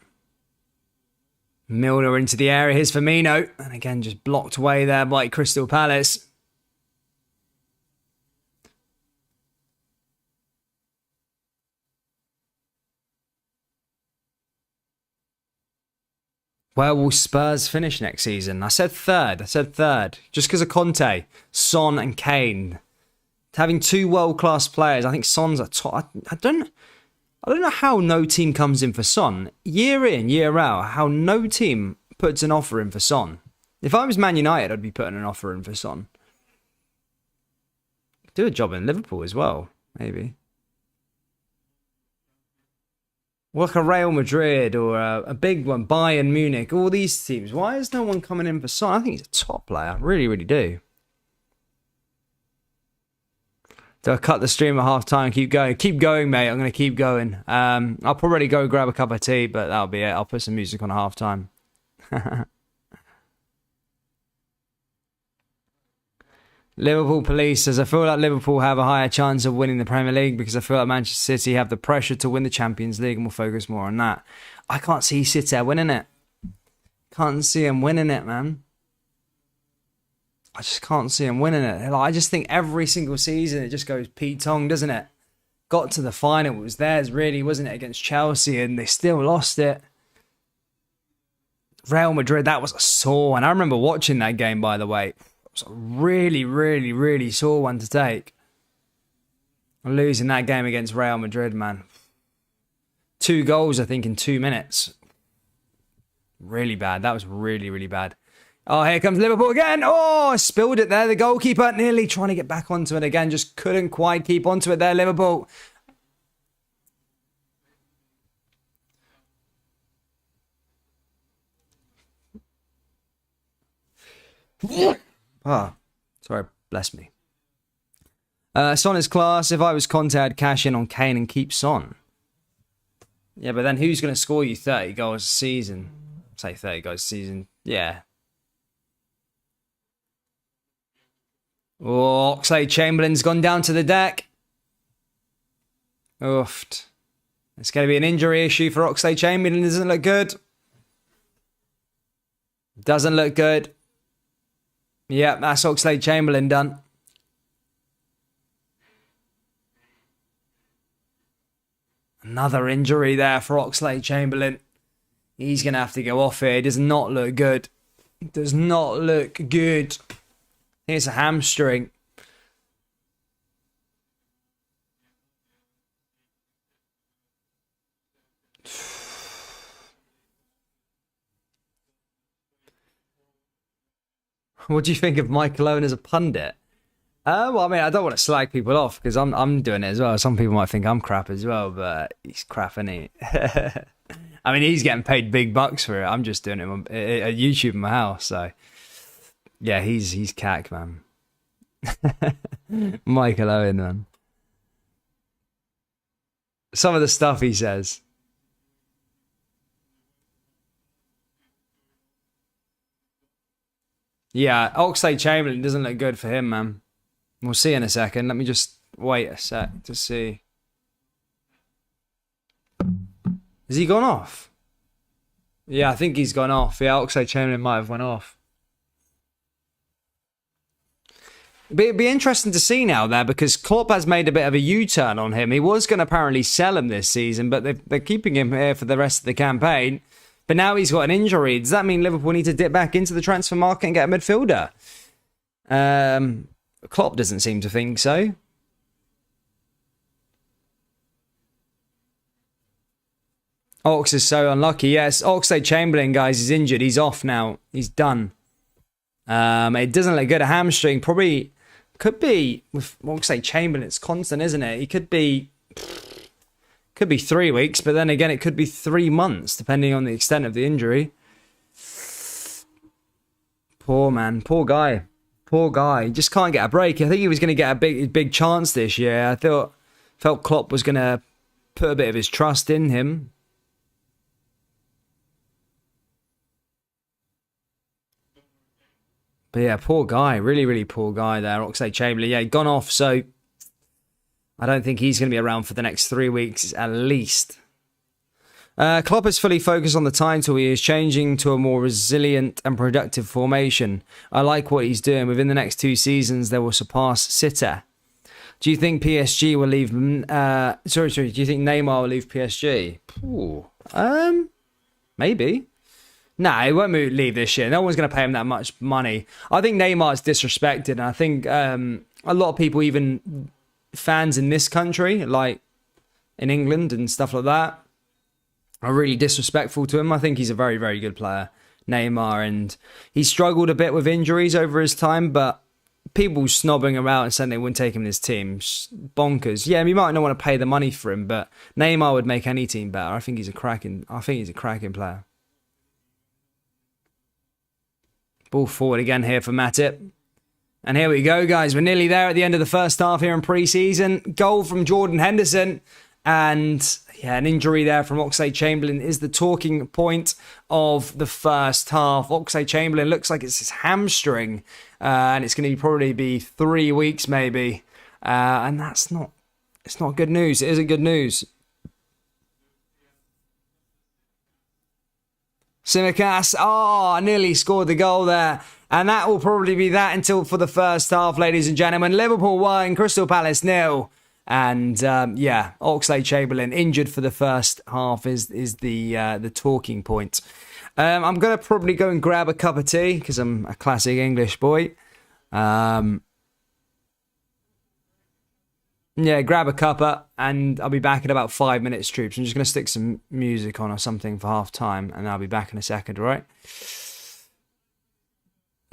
Milner into the area. Here's Firmino. And again, just blocked away there by Crystal Palace. Where will Spurs finish next season? I said third. Just because of Conte, Son and Kane. Having two world-class players, I think Son's a top. I don't know how no team comes in for Son. Year in, year out, how no team puts an offer in for Son. If I was Man United, I'd be putting an offer in for Son. Do a job in Liverpool as well, maybe. Like a Real Madrid or a big one, Bayern Munich, all these teams. Why is no one coming in for Son? I think he's a top player. Really, really do. Do I cut the stream at half time and keep going? Keep going, mate. I'm going to keep going. I'll probably go grab a cup of tea, but that'll be it. I'll put some music on at half time. Liverpool Police says, I feel like Liverpool have a higher chance of winning the Premier League because I feel like Manchester City have the pressure to win the Champions League and will focus more on that. I can't see City winning it. Can't see them winning it, man. I just can't see them winning it. I just think every single season it just goes Pete-tong, doesn't it? Got to the final. It was theirs, really, wasn't it, against Chelsea, and they still lost it. Real Madrid, that was a sore one. I remember watching that game, by the way. It was a really, really, really sore one to take. Losing that game against Real Madrid, man. 2 goals, I think, in 2 minutes. Really bad. That was really, really bad. Oh, here comes Liverpool again. Oh, I spilled it there. The goalkeeper nearly trying to get back onto it again. Just couldn't quite keep onto it there, Liverpool. Sorry, bless me. Son is class. If I was Conte, I'd cash in on Kane and keep Son. Yeah, but then who's going to score you 30 goals a season? Say 30 goals a season. Yeah. Oh, Oxlade-Chamberlain's gone down to the deck. Oofed. It's going to be an injury issue for Oxlade-Chamberlain. Doesn't look good. Doesn't look good. Yep, that's Oxlade-Chamberlain done. Another injury there for Oxlade-Chamberlain. He's going to have to go off here. It does not look good. It does not look good. Here's a hamstring. What do you think of Michael Owen as a pundit? Well, I mean, I don't want to slag people off because I'm doing it as well. Some people might think I'm crap as well, but he's crap, isn't he? I mean, he's getting paid big bucks for it. I'm just doing it at YouTube in my house. So, yeah, he's cack, man. Michael Owen, man. Some of the stuff he says. Yeah, Oxlade-Chamberlain doesn't look good for him, man. We'll see in a second. Let me just wait a sec to see. Has he gone off? Yeah, I think he's gone off. Yeah, Oxlade-Chamberlain might have went off. But it'd be interesting to see now there, because Klopp has made a bit of a U-turn on him. He was going to apparently sell him this season, but they're keeping him here for the rest of the campaign. But now he's got an injury. Does that mean Liverpool need to dip back into the transfer market and get a midfielder? Klopp doesn't seem to think so. Ox is so unlucky. Yes, Oxlade-Chamberlain, guys, is injured. He's off now. He's done. It doesn't look good. A hamstring probably could be with Oxlade-Chamberlain. It's constant, isn't it? He could be 3 weeks, but then again, it could be 3 months, depending on the extent of the injury. Poor man, poor guy. Poor guy. He just can't get a break. I think he was going to get a big chance this year. I felt Klopp was going to put a bit of his trust in him. But yeah, poor guy. Really, really poor guy there. Oxlade-Chamberlain. Yeah, he'd gone off, so I don't think he's going to be around for the next 3 weeks at least. Klopp is fully focused on the title. He is changing to a more resilient and productive formation. I like what he's doing. Within the next 2 seasons, they will surpass City. Do you think PSG will leave... Do you think Neymar will leave PSG? Ooh. Maybe. Nah, he won't leave this year. No one's going to pay him that much money. I think Neymar's disrespected. And I think a lot of people, even fans in this country, like in England and stuff like that, are really disrespectful to him. I think he's a very, very good player, Neymar. And he struggled a bit with injuries over his time, but people snobbing around and saying they wouldn't take him in his team, bonkers. Yeah, we might not want to pay the money for him, but Neymar would make any team better. I think he's a cracking player. Ball forward again here for Matip. And here we go, guys. We're nearly there at the end of the first half here in pre-season. Goal from Jordan Henderson. And yeah, an injury there from Oxlade-Chamberlain is the talking point of the first half. Oxlade-Chamberlain looks like it's his hamstring. And it's going to probably be 3 weeks maybe. And it's not good news. It isn't good news. Tsimikas, nearly scored the goal there. And that will probably be that until for the first half, ladies and gentlemen. Liverpool 1, Crystal Palace 0. And Oxlade-Chamberlain injured for the first half is the talking point. I'm going to probably go and grab a cup of tea because I'm a classic English boy. Yeah, grab a cuppa and I'll be back in about 5 minutes, troops. I'm just going to stick some music on or something for half time and I'll be back in a second, all right?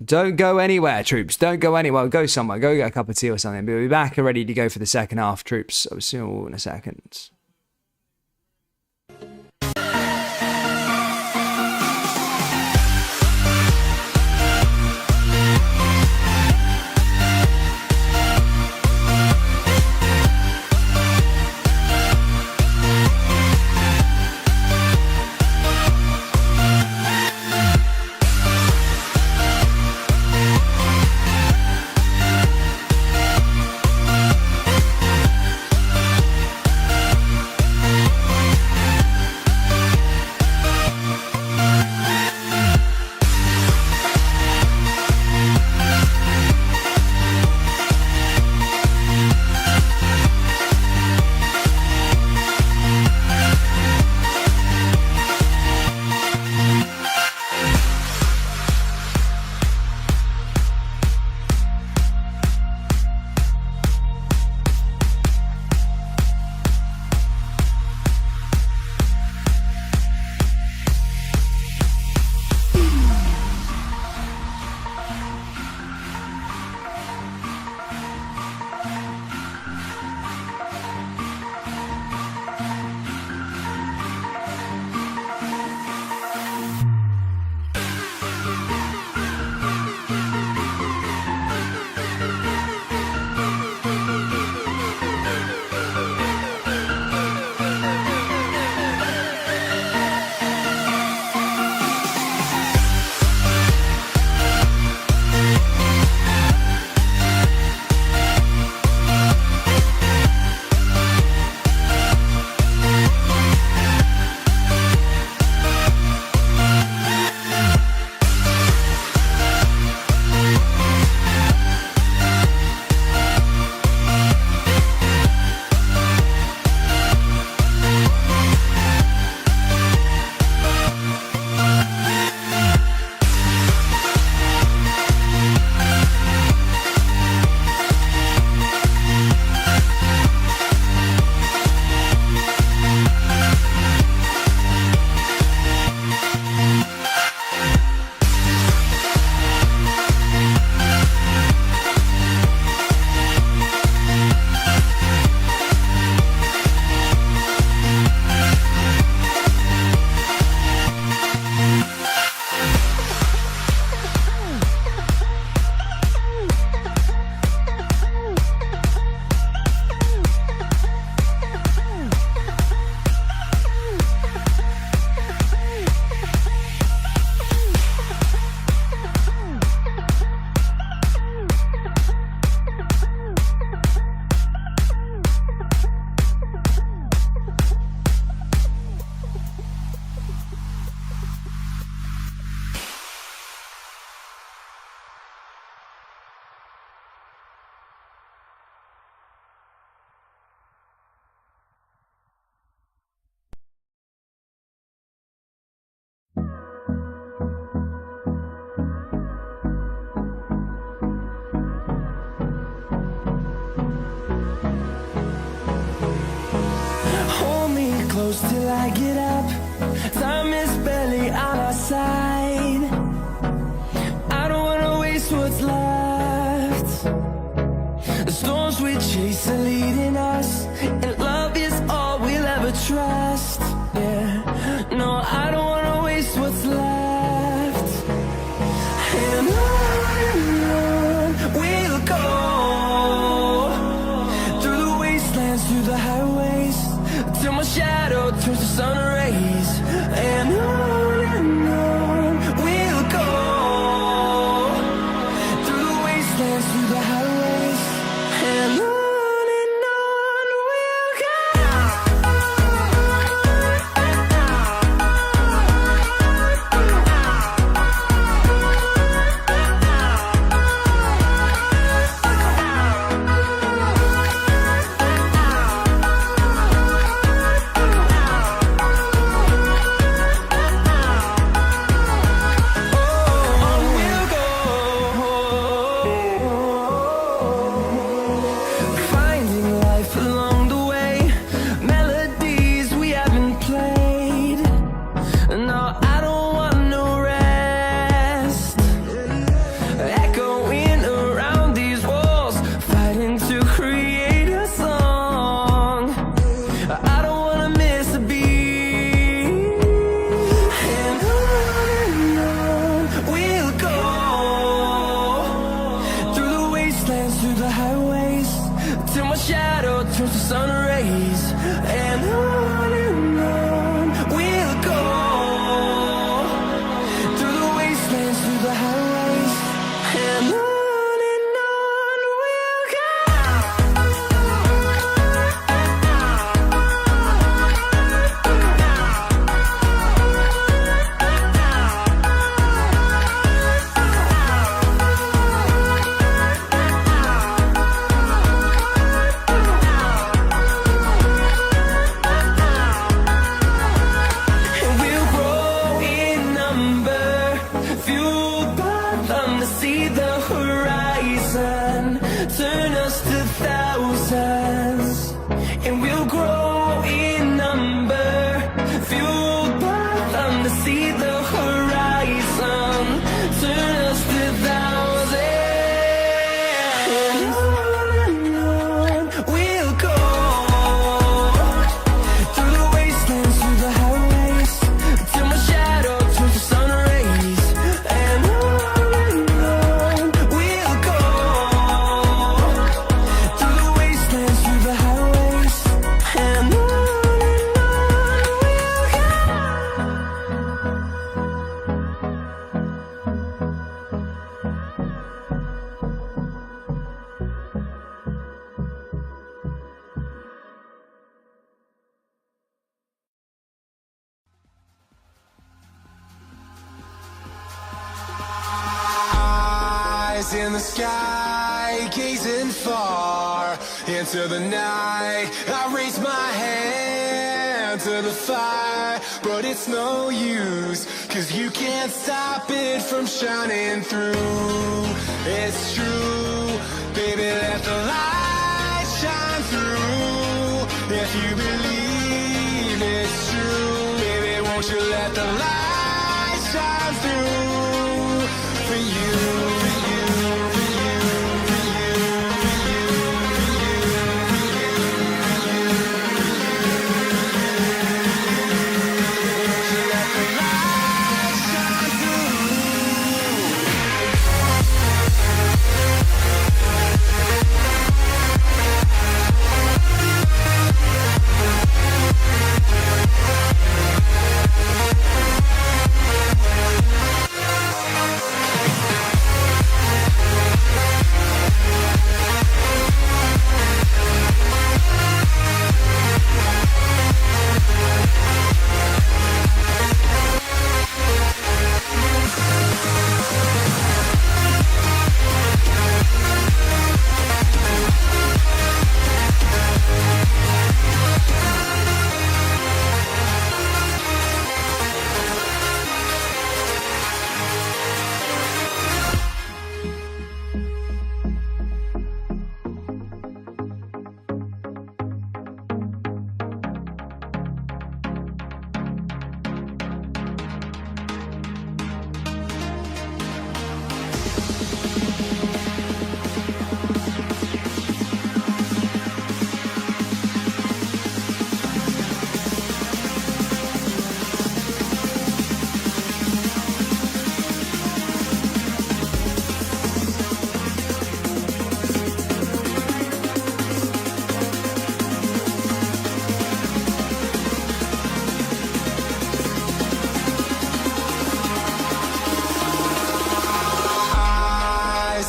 Don't go anywhere, troops. Don't go anywhere. Go somewhere. Go get a cup of tea or something. But we'll be back and ready to go for the second half, troops. I'll see you all in a second. close till I get up. Time is barely on our side. I don't wanna waste what's left. The storms we chase are leading us, and love is all we'll ever trust. Yeah, no, I don't wanna waste what's left. And on we'll go, through the wastelands, through the highways, till my shadow turns to sun rays. And on we'll go, through the wastelands, through the highways, and on we'll go. Finding life along the way, melodies we haven't played. No, I don't want no rest. Echoing around these walls, fighting to create a song. I don't wanna miss a beat. And on we'll go, through the wastelands, through the highways, till my shadow turns to sun rays. And on we'll go, through the wastelands, through the highways, and on we'll go. And we'll grow in number, fueled by them to see the horizon, turn us to thousands. And we'll grow in number, fueled by them to see the horizon, turn us to thousands. And on we'll go, through the wastelands, through the highways, till my shadow turns to sun rays. And on we'll go, through the wastelands, through the highways, and on we'll go. Eyes in the sky, gazing far into the night. I raise my hand to the fire, but it's no use, 'cause you can't stop it from shining through. It's true, baby, let the light shine through. If you believe it's true, baby, won't you let the light shine through for you, for you, for you, for you, for you, for you, for you, won't you let the light shine through?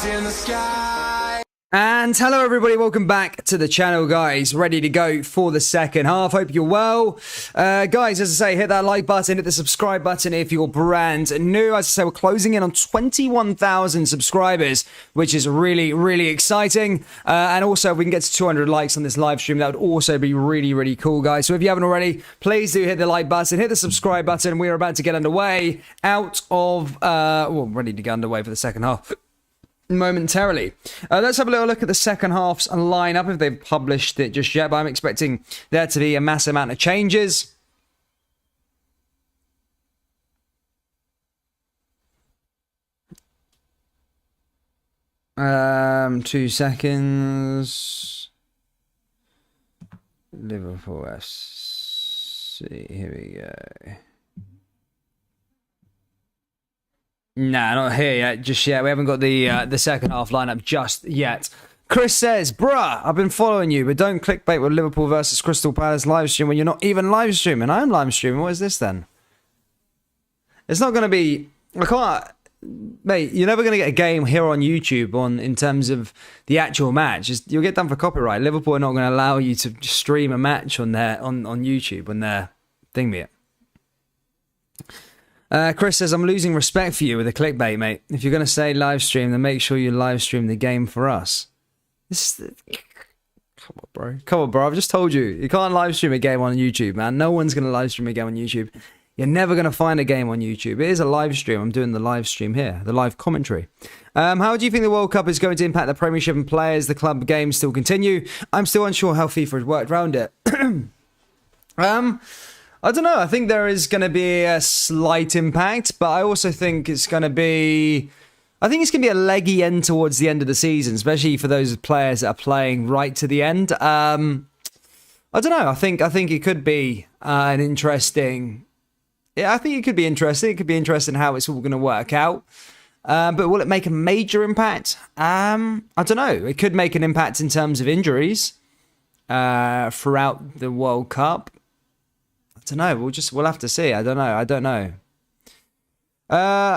eyes in the sky. And hello everybody, welcome back to the channel, guys. Ready to go for the second half. Hope you're well. Guys, as I say, hit that like button, hit the subscribe button if you're brand new. As I say, we're closing in on 21,000 subscribers, which is really, really exciting. And also, if we can get to 200 likes on this live stream, that would also be really, really cool, guys. So if you haven't already, please do hit the like button, hit the subscribe button. We're about to get underway ready to get underway for the second half momentarily. Let's have a little look at the second half's lineup if they've published it just yet, but I'm expecting there to be a massive amount of changes. Two seconds. Liverpool FC. Here we go. Nah, not here yet, just yet. We haven't got the second half lineup just yet. Chris says, bruh, I've been following you, but don't clickbait with Liverpool versus Crystal Palace live stream when you're not even live streaming. I'm live streaming. What is this then? It's not going to be... I can't... Mate, you're never going to get a game here on YouTube in terms of the actual match. You'll get done for copyright. Liverpool are not going to allow you to stream a match on YouTube when they're thingy it. Chris says, I'm losing respect for you with a clickbait, mate. If you're going to say live stream, then make sure you live stream the game for us. Come on, bro. I've just told you. You can't live stream a game on YouTube, man. No one's going to live stream a game on YouTube. You're never going to find a game on YouTube. It is a live stream. I'm doing the live stream here, the live commentary. How do you think the World Cup is going to impact the Premiership and players? The club games still continue. I'm still unsure how FIFA has worked around it. I don't know. I think there is going to be a slight impact, but I also think it's going to be... I think it's going to be a leggy end towards the end of the season, especially for those players that are playing right to the end. I don't know. I think it could be an interesting... Yeah, I think it could be interesting. It could be interesting how it's all going to work out. But will it make a major impact? I don't know. It could make an impact in terms of injuries throughout the World Cup. I don't know. We'll have to see. I don't know.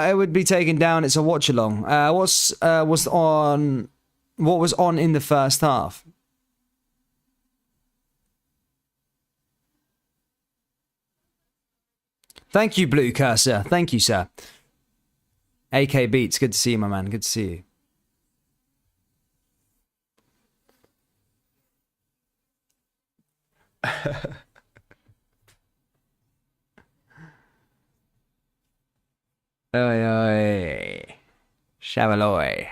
It would be taken down. It's a watch along. What was on in the first half? Thank you, Blue Cursor. Thank you, sir. AK Beats. Good to see you, my man. Good to see you. Oi, oi. Shavaloy.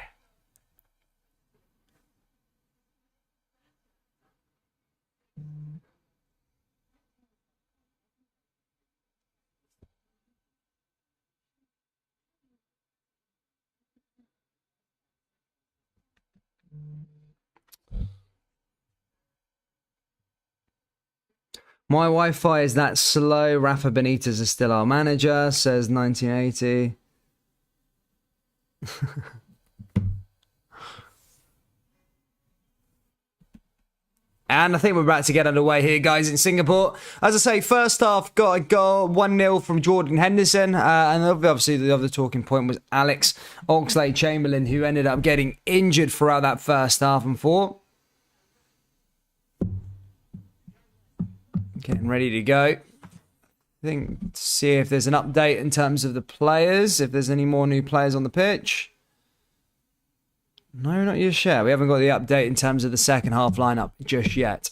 My Wi-Fi is that slow. Rafa Benitez is still our manager, says 1980. And I think we're about to get underway here, guys, in Singapore. As I say, first half got a goal, 1-0 from Jordan Henderson. And obviously the other talking point was Alex Oxlade-Chamberlain, who ended up getting injured throughout that first half and fought. Getting ready to go. I think to see if there's an update in terms of the players, if there's any more new players on the pitch. No, not just yet. We haven't got the update in terms of the second half lineup just yet.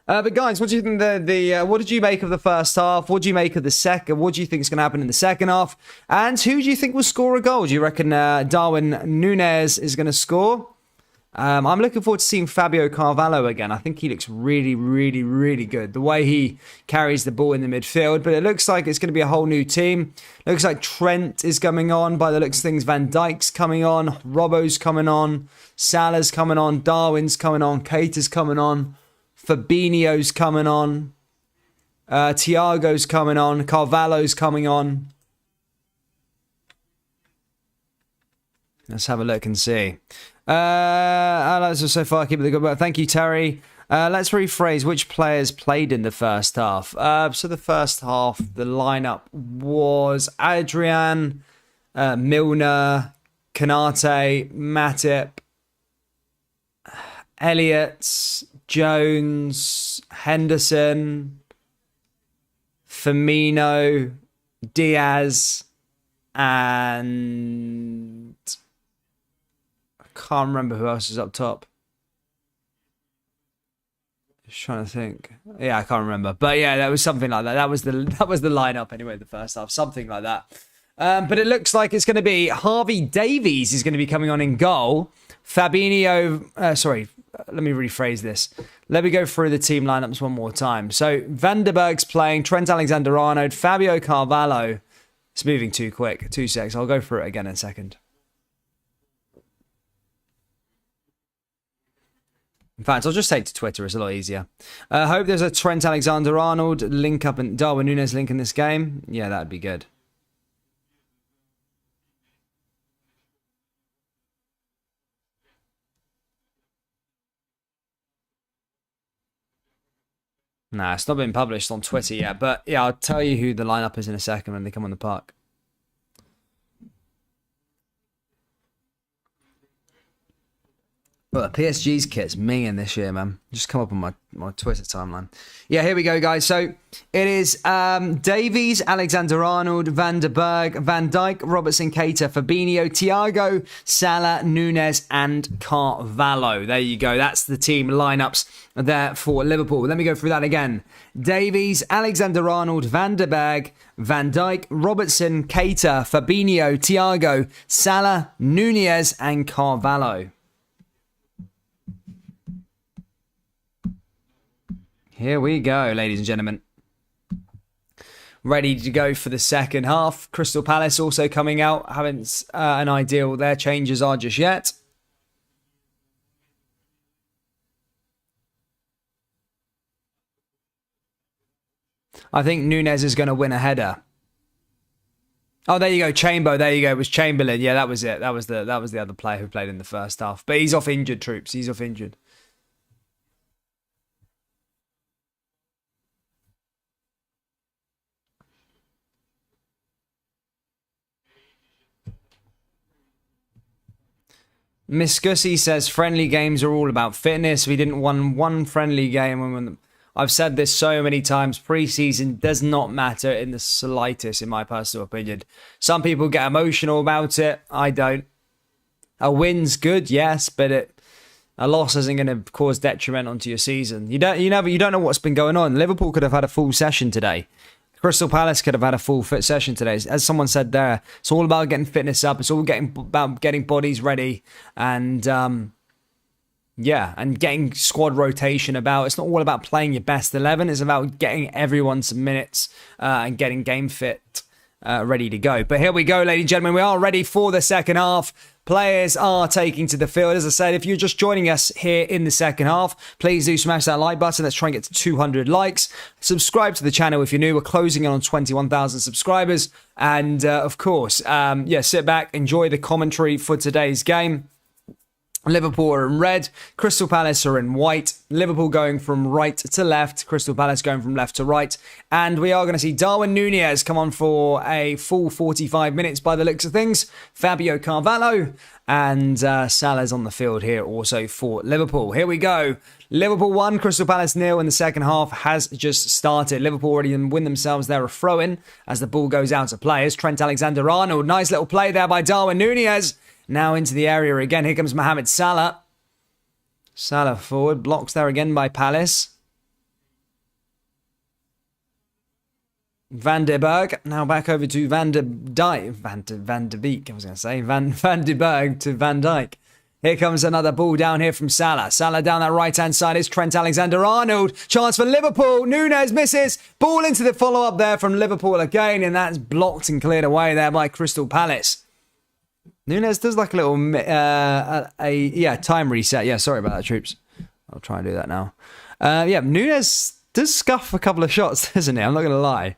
But guys, what do you think what did you make of the first half? What do you make of the second? What do you think is going to happen in the second half? And who do you think will score a goal? Do you reckon Darwin Núñez is going to score? I'm looking forward to seeing Fabio Carvalho again. I think he looks really, really, really good. The way he carries the ball in the midfield. But it looks like it's going to be a whole new team. Looks like Trent is coming on. By the looks of things, Van Dijk's coming on. Robbo's coming on. Salah's coming on. Darwin's coming on. Keita's coming on. Fabinho's coming on. Thiago's coming on. Carvalho's coming on. Let's have a look and see. So far, keep it good. Thank you, Terry. Let's rephrase which players played in the first half. So the first half, the lineup was Adrian, Milner, Kanate, Matip, Elliott, Jones, Henderson, Firmino, Diaz, and I can't remember who else is up top. Just trying to think. Yeah, I can't remember. But yeah, that was something like that. That was the lineup anyway, the first half. Something like that. But it looks like it's going to be Harvey Davies is going to be coming on in goal. Fabinho, let me rephrase this. Let me go through the team lineups one more time. So Van der Berg's playing, Trent Alexander-Arnold, Fabio Carvalho. It's moving too quick. 2 seconds. I'll go through it again in a second. In fact, I'll just take to Twitter. It's a lot easier. I hope there's a Trent Alexander-Arnold link up and Darwin Núñez link in this game. Yeah, that'd be good. Nah, it's not been published on Twitter yet. But yeah, I'll tell you who the lineup is in a second when they come on the park. But PSG's kit's minging this year, man. Just come up on my Twitter timeline. Yeah, here we go, guys. So it is Davies, Alexander-Arnold, Van der Berg, Van Dijk, Robertson, Keita, Fabinho, Thiago, Salah, Núñez, and Carvalho. There you go. That's the team lineups there for Liverpool. Let me go through that again. Davies, Alexander-Arnold, Van der Berg, Van Dijk, Robertson, Keita, Fabinho, Thiago, Salah, Núñez, and Carvalho. Here we go, ladies and gentlemen. Ready to go for the second half. Crystal Palace also coming out. Haven't an idea what their changes are just yet. I think Núñez is going to win a header. Oh, there you go, Chamber. There you go. It was Chamberlain. Yeah, that was it. That was the other player who played in the first half. But he's off injured, troops. He's off injured. Miss Gussie says friendly games are all about fitness. We didn't win one friendly game. I've said this so many times. Pre-season does not matter in the slightest, in my personal opinion. Some people get emotional about it. I don't. A win's good, yes, but a loss isn't going to cause detriment onto your season. You don't know what's been going on. Liverpool could have had a full session today. Crystal Palace could have had a full fit session today. As someone said there, it's all about getting fitness up. It's all about getting bodies ready and, and getting squad rotation about. It's not all about playing your best 11. It's about getting everyone some minutes and getting game fit ready to go. But here we go, ladies and gentlemen. We are ready for the second half. Players are taking to the field. As I said, if you're just joining us here in the second half, please do smash that like button. Let's try and get to 200 likes. Subscribe to the channel if you're new. We're closing in on 21,000 subscribers. And of course, sit back, enjoy the commentary for today's game. Liverpool are in red, Crystal Palace are in white. Liverpool going from right to left, Crystal Palace going from left to right. And we are going to see Darwin Núñez come on for a full 45 minutes by the looks of things. Fabio Carvalho and Salah's on the field here also for Liverpool. Here we go. Liverpool 1, Crystal Palace 0 in the second half has just started. Liverpool already win themselves there a throw-in as the ball goes out to players. Trent Alexander-Arnold, nice little play there by Darwin Núñez. Now into the area again. Here comes Mohamed Salah. Salah forward. Blocks there again by Palace. Van der Berg. Now back over to Van der Dijk. Van der Beek, I was going to say. Van der Berg to Van Dijk. Here comes another ball down here from Salah. Salah down that right-hand side is Trent Alexander-Arnold. Chance for Liverpool. Núñez misses. Ball into the follow-up there from Liverpool again. And that's blocked and cleared away there by Crystal Palace. Núñez does like a little time reset. Yeah, sorry about that, troops. I'll try and do that now. Núñez does scuff a couple of shots, doesn't he? I'm not going to lie.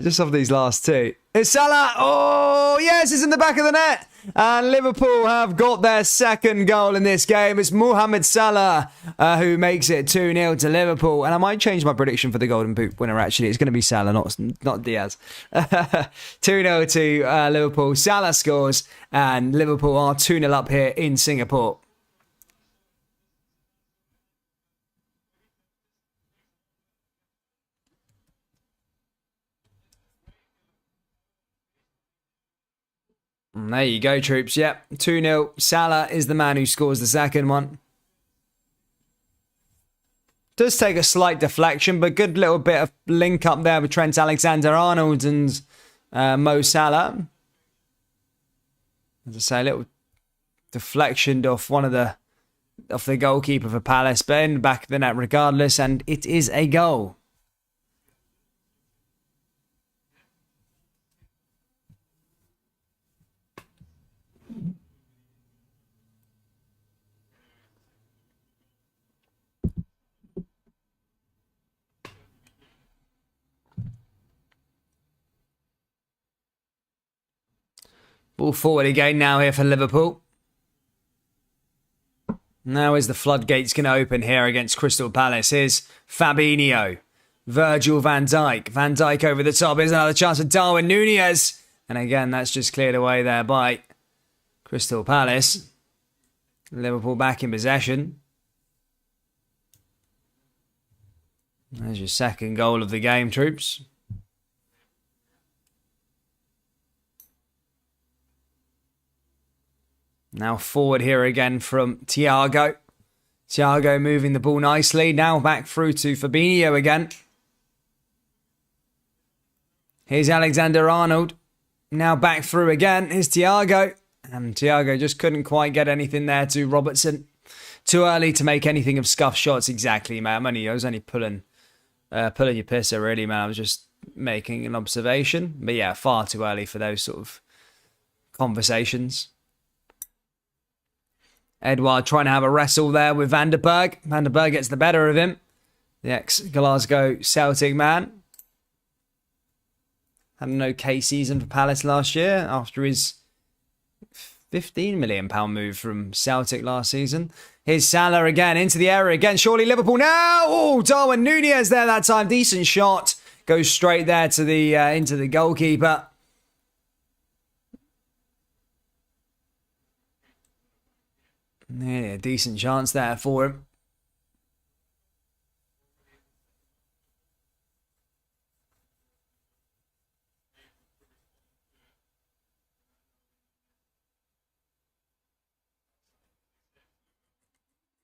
Just off these last two. It's Salah. Oh, yes, it's in the back of the net. And Liverpool have got their second goal in this game. It's Mohamed Salah who makes it 2-0 to Liverpool. And I might change my prediction for the Golden Boot winner, actually. It's going to be Salah, not Diaz. 2-0 to Liverpool. Salah scores, and Liverpool are 2-0 up here in Singapore. And there you go, troops. Yep, 2-0. Salah is the man who scores the second one. Does take a slight deflection, but good little bit of link up there with Trent Alexander-Arnold and Mo Salah. As I say, a little deflection off the goalkeeper for Palace, but in the back of the net regardless, and it is a goal. Ball forward again now here for Liverpool. Now is the floodgates going to open here against Crystal Palace. Here's Fabinho. Virgil van Dijk. Van Dijk over the top. Here's another chance for Darwin Núñez. And again, that's just cleared away there by Crystal Palace. Liverpool back in possession. There's your second goal of the game, troops. Now forward here again from Thiago. Thiago moving the ball nicely. Now back through to Fabinho again. Here's Alexander-Arnold. Now back through again. Here's Thiago. And Thiago just couldn't quite get anything there to Robertson. Too early to make anything of scuff shots exactly, man. I was only pulling your pisser, really, man. I was just making an observation. But yeah, far too early for those sort of conversations. Edouard trying to have a wrestle there with Van der Berg. Van der Berg gets the better of him. The ex-Glasgow Celtic man. Had an okay season for Palace last year after his £15 million move from Celtic last season. Here's Salah again into the area again. Surely Liverpool now. Oh, Darwin Núñez there that time. Decent shot. Goes straight there to the into the goalkeeper. Yeah, decent chance there for him.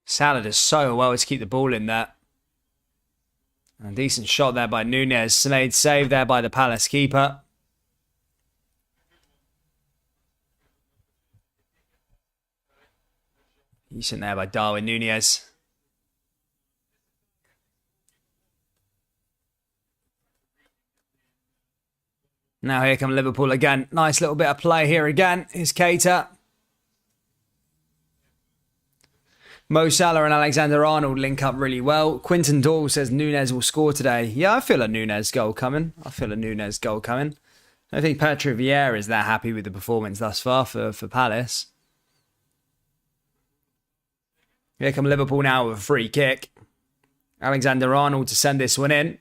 Salah does so well to keep the ball in there. A decent shot there by Núñez. Slade saved there by the Palace keeper. Decent there by Darwin Núñez. Now here come Liverpool again. Nice little bit of play here again. Here's Keita. Mo Salah and Alexander-Arnold link up really well. Quinton Doyle says Núñez will score today. Yeah, I feel a Núñez goal coming. I don't think Petro Vieira is that happy with the performance thus far for Palace. Here come Liverpool now with a free kick. Alexander-Arnold to send this one in.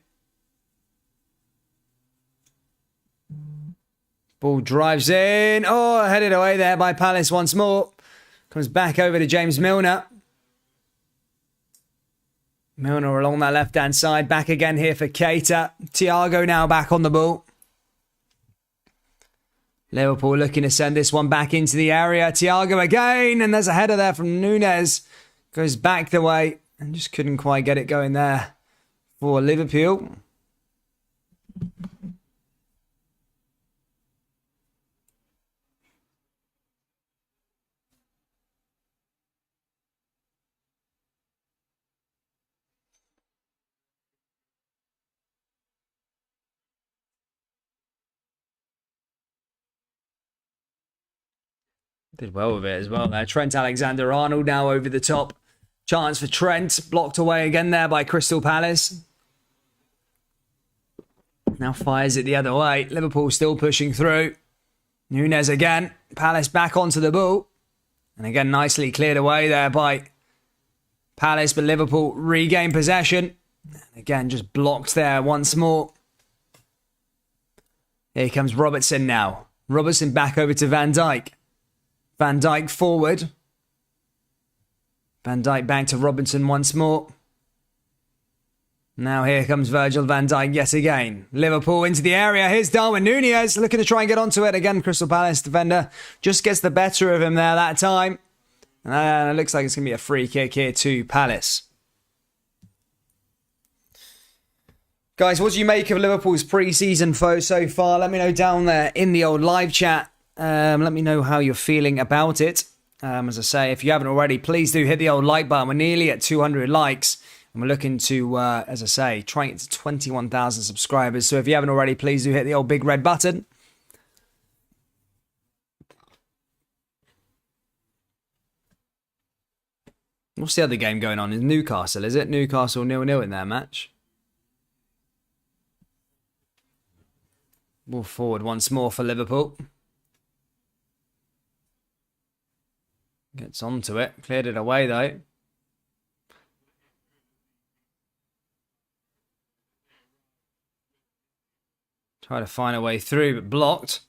Ball drives in. Oh, headed away there by Palace once more. Comes back over to James Milner. Milner along that left-hand side. Back again here for Keita. Thiago now back on the ball. Liverpool looking to send this one back into the area. Thiago again. And there's a header there from Núñez. Goes back the way and just couldn't quite get it going there for Liverpool. Did well with it as well there. Trent Alexander-Arnold now over the top. Chance for Trent. Blocked away again there by Crystal Palace. Now fires it the other way. Liverpool still pushing through. Núñez again. Palace back onto the ball. And again, nicely cleared away there by Palace, but Liverpool regain possession. And again, just blocked there once more. Here comes Robertson now. Robertson back over to Van Dijk. Van Dijk forward. Van Dijk back to Robertson once more. Now here comes Virgil van Dijk yet again. Liverpool into the area. Here's Darwin Núñez looking to try and get onto it. Again, Crystal Palace defender just gets the better of him there that time. And it looks like it's going to be a free kick here to Palace. Guys, what do you make of Liverpool's pre-season foe so far? Let me know down there in the old live chat. Let me know how you're feeling about it. As I say, if you haven't already, please do hit the old like button. We're nearly at 200 likes. And we're looking to, as I say, try and get to 21,000 subscribers. So if you haven't already, please do hit the old big red button. What's the other game going on? Is Newcastle, is it? Newcastle 0-0 in their match. Ball forward once more for Liverpool. Gets onto it. Cleared it away, though. Try to find a way through, but blocked.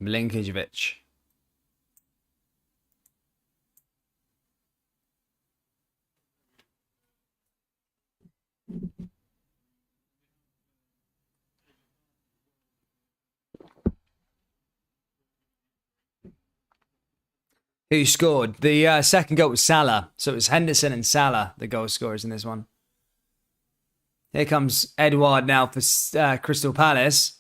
Milinkovic. Who scored? The second goal was Salah. So it was Henderson and Salah, the goal scorers in this one. Here comes Edouard now for Crystal Palace.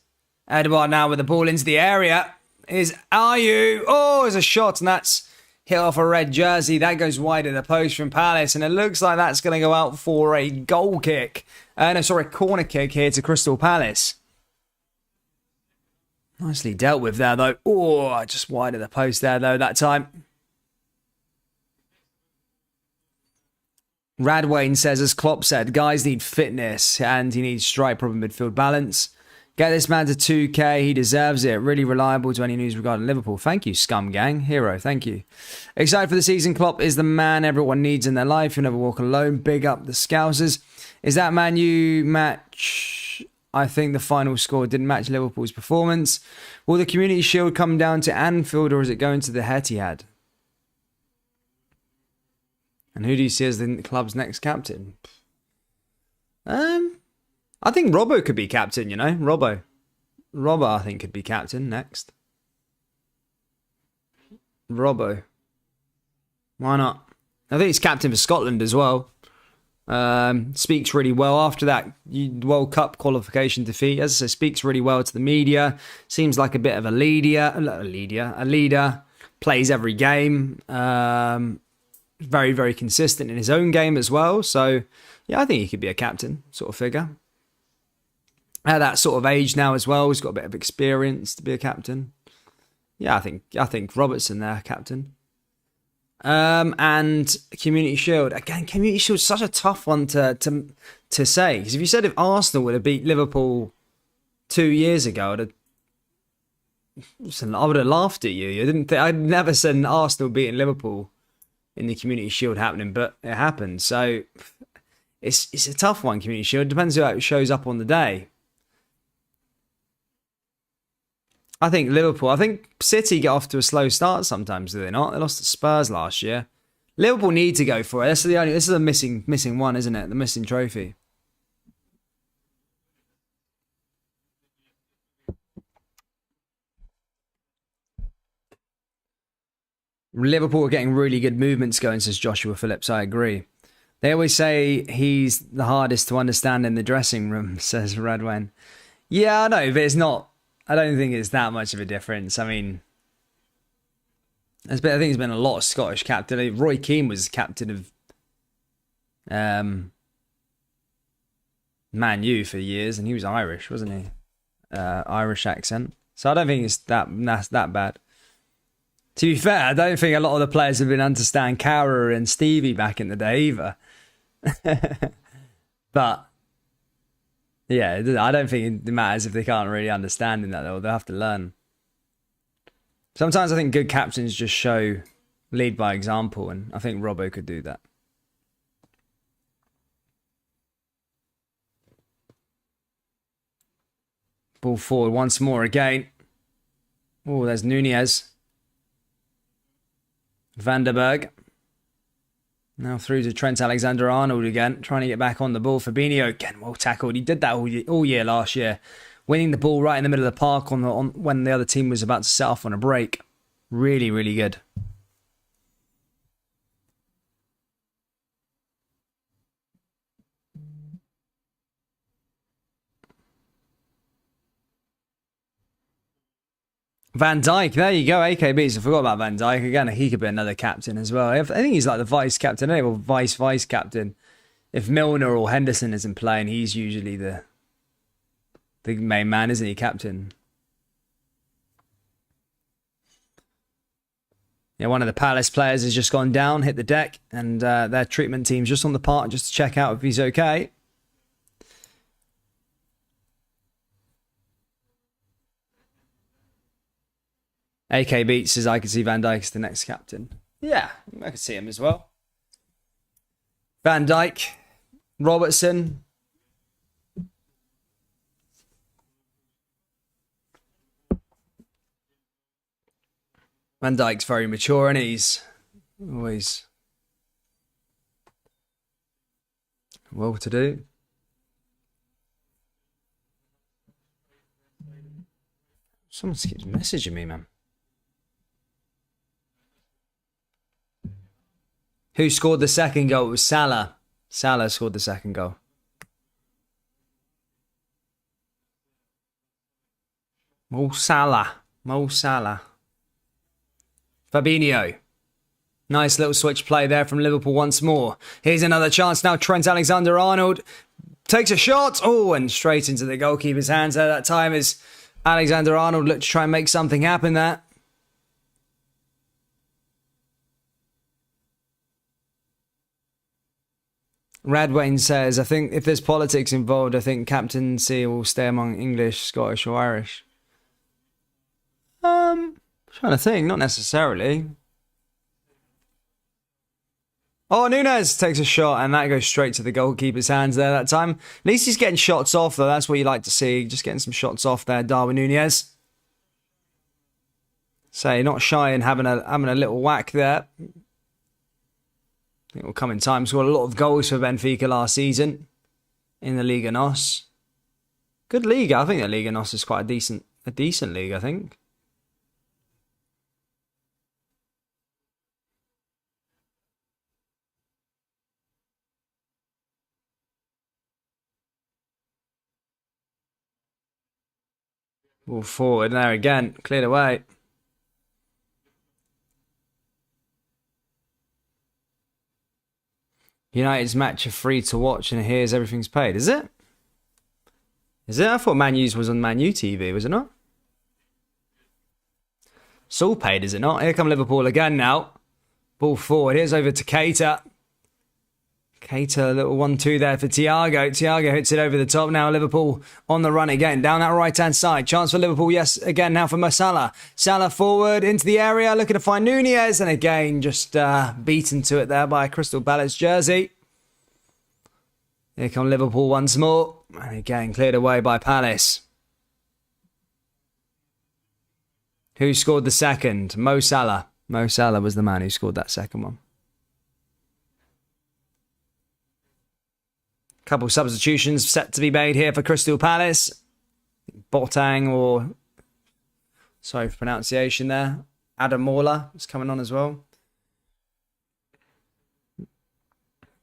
Edouard now with the ball into the area. Is Ayew. Oh, there's a shot, and that's hit off a red jersey. That goes wide of the post from Palace, and it looks like that's going to go out for a goal kick. A corner kick here to Crystal Palace. Nicely dealt with there, though. Oh, just wide of the post there, though, that time. Radwayne says, as Klopp said, guys need fitness and he needs strike, proper midfield balance. Get this man to 2K. He deserves it. Really reliable to any news regarding Liverpool. Thank you, Scum Gang. Hero, thank you. Excited for the season. Klopp is the man everyone needs in their life. He'll never walk alone. Big up the Scousers. Is that Man U match? I think the final score didn't match Liverpool's performance. Will the Community Shield come down to Anfield or is it going to the Etihad? And who do you see as the club's next captain? I think Robbo could be captain, you know? Robbo, I think, could be captain next. Robbo. Why not? I think he's captain for Scotland as well. Speaks really well after that World Cup qualification defeat. As I say, speaks really well to the media. Seems like a bit of a leader. Plays every game. Very, very consistent in his own game as well. So, yeah, I think he could be a captain sort of figure. At that sort of age now as well, he's got a bit of experience to be a captain. Yeah, I think Robertson there, captain. And Community Shield. Again, Community Shield's such a tough one to say. Because if you said if Arsenal would have beat Liverpool 2 years ago, I would have laughed at you. I'd never said Arsenal beating Liverpool in the Community Shield happening, but it happened. So it's a tough one, Community Shield. Depends who shows up on the day. I think City get off to a slow start sometimes, do they not? They lost to Spurs last year. Liverpool need to go for it. This is a missing one, isn't it? The missing trophy. Liverpool are getting really good movements going, says Joshua Phillips. I agree. They always say he's the hardest to understand in the dressing room, says Radwan. Yeah, I know, but it's not. I don't think it's that much of a difference. I mean, I think there's been a lot of Scottish captain. Roy Keane was captain of Man U for years, and he was Irish, wasn't he? Irish accent. So I don't think it's that bad. To be fair, I don't think a lot of the players have been understand Cowra and Stevie back in the day either. But Yeah, I don't think it matters if they can't really understand in that, though. They'll have to learn. Sometimes I think good captains just lead by example, and I think Robbo could do that. Ball forward once more again. Oh, there's Nunez. Vanderberg. Now through to Trent Alexander-Arnold again, trying to get back on the ball. Fabinho again, well tackled. He did that all year last year, winning the ball right in the middle of the park when the other team was about to set off on a break. Really, really good. Van Dijk, there you go, AKBs. I forgot about Van Dijk. Again, he could be another captain as well. I think he's like the vice captain, or vice captain. If Milner or Henderson isn't playing, he's usually the main man, isn't he, captain? Yeah, one of the Palace players has just gone down, hit the deck, and their treatment team's just on the park just to check out if he's okay. AK Beats says, I could see Van Dijk as the next captain. Yeah, I could see him as well. Van Dijk, Robertson. Van Dijk's very mature and he's always well to do. Someone keeps messaging me, man. Who scored the second goal? It was Salah. Salah scored the second goal. Mo Salah. Fabinho. Nice little switch play there from Liverpool once more. Here's another chance now. Trent Alexander-Arnold takes a shot. Oh, and straight into the goalkeeper's hands there that time as Alexander-Arnold looked to try and make something happen there. Radwayne says, I think if there's politics involved, I think captaincy will stay among English, Scottish or Irish. Trying to think, not necessarily. Oh, Nunez takes a shot and that goes straight to the goalkeeper's hands there that time. At least he's getting shots off though, that's what you like to see. Just getting some shots off there, Darwin Nunez. Say, not shy and having a little whack there. I think it will come in time. Scored a lot of goals for Benfica last season in the Liga NOS. Good Liga. I think the Liga NOS is quite a decent league, I think. Ball forward there again. Cleared away. United's match are free to watch and here's everything's paid. Is it? Is it? I thought Man U's was on Man U TV, was it not? It's all paid, is it not? Here come Liverpool again now. Ball forward. Here's over to Keita. Keita, a little 1-2 there for Thiago. Thiago hits it over the top. Now Liverpool on the run again. Down that right-hand side. Chance for Liverpool, yes, again now for Mo Salah. Salah forward into the area, looking to find Nunez. And again, just beaten to it there by a Crystal Palace jersey. Here come Liverpool once more. And again, cleared away by Palace. Who scored the second? Mo Salah. Mo Salah was the man who scored that second one. Couple of substitutions set to be made here for Crystal Palace. Boateng or... Sorry for pronunciation there. Adam Mola is coming on as well.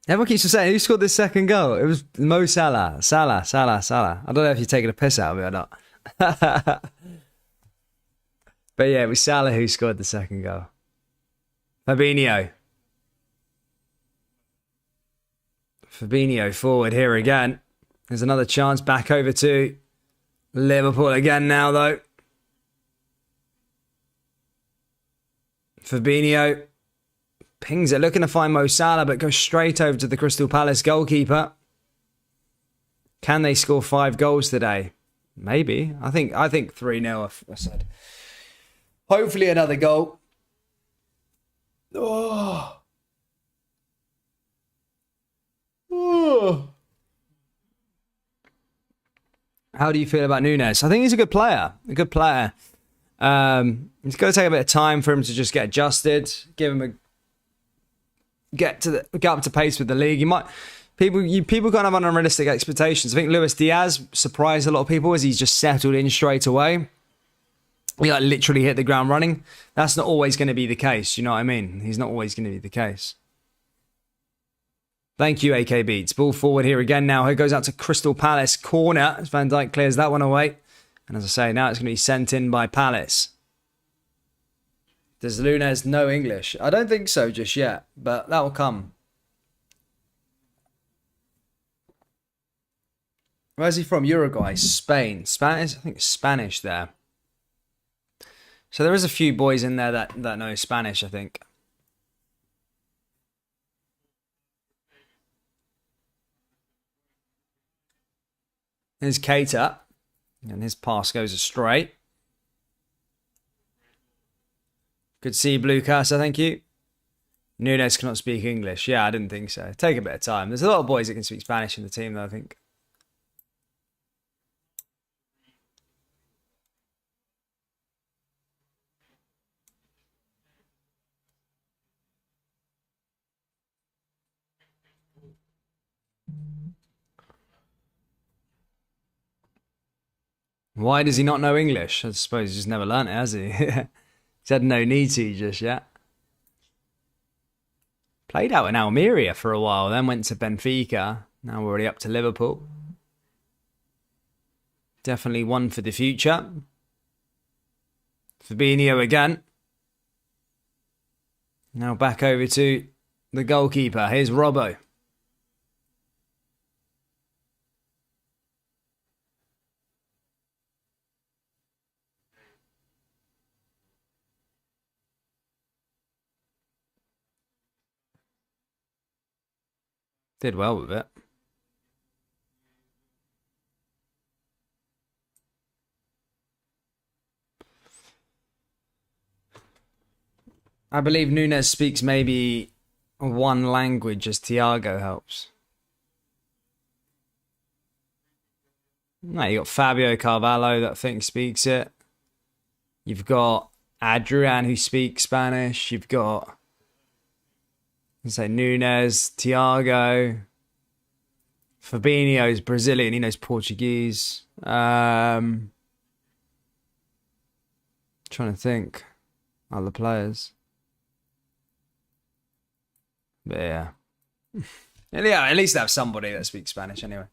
Everyone keeps saying, who scored this second goal? It was Mo Salah. Salah. I don't know if you're taking a piss out of it or not. But yeah, it was Salah who scored the second goal. Fabinho forward here again. There's another chance back over to Liverpool again now, though. Fabinho pings it, looking to find Mo Salah, but goes straight over to the Crystal Palace goalkeeper. Can they score 5 goals today? Maybe. I think 3-0, I said. Hopefully another goal. Oh. Oh. How do you feel about Nunes? I think he's a good player. A good player. It's going to take a bit of time for him to just get adjusted. Give him get up to pace with the league. People can't have unrealistic expectations. I think Luis Diaz surprised a lot of people as he's just settled in straight away. He literally hit the ground running. That's not always going to be the case. You know what I mean? He's not always going to be the case. Thank you, AK Beats. Ball forward here again now. It goes out to Crystal Palace. Corner as Van Dijk clears that one away. And as I say, now it's going to be sent in by Palace. Does Nunes know English? I don't think so just yet, but that will come. Where's he from? Uruguay, Spain. Spanish? I think it's Spanish there. So there is a few boys in there that know Spanish, I think. Here's Keita. And his pass goes astray. Good to see you, Blue Casa, thank you. Nunes cannot speak English. Yeah, I didn't think so. Take a bit of time. There's a lot of boys that can speak Spanish in the team, though, I think. Why does he not know English? I suppose he's just never learnt it, has he? He's had no need to just yet. Played out in Almeria for a while, then went to Benfica. Now we're already up to Liverpool. Definitely one for the future. Fabinho again. Now back over to the goalkeeper. Here's Robbo. Did well with it. I believe Nunes speaks maybe one language as Thiago helps. No, you got Fabio Carvalho that I think speaks it. You've got Adrian who speaks Spanish. You've got Nunes, Thiago, Fabinho's Brazilian, he knows Portuguese. Trying to think other players. But yeah. Yeah, at least have somebody that speaks Spanish anyway.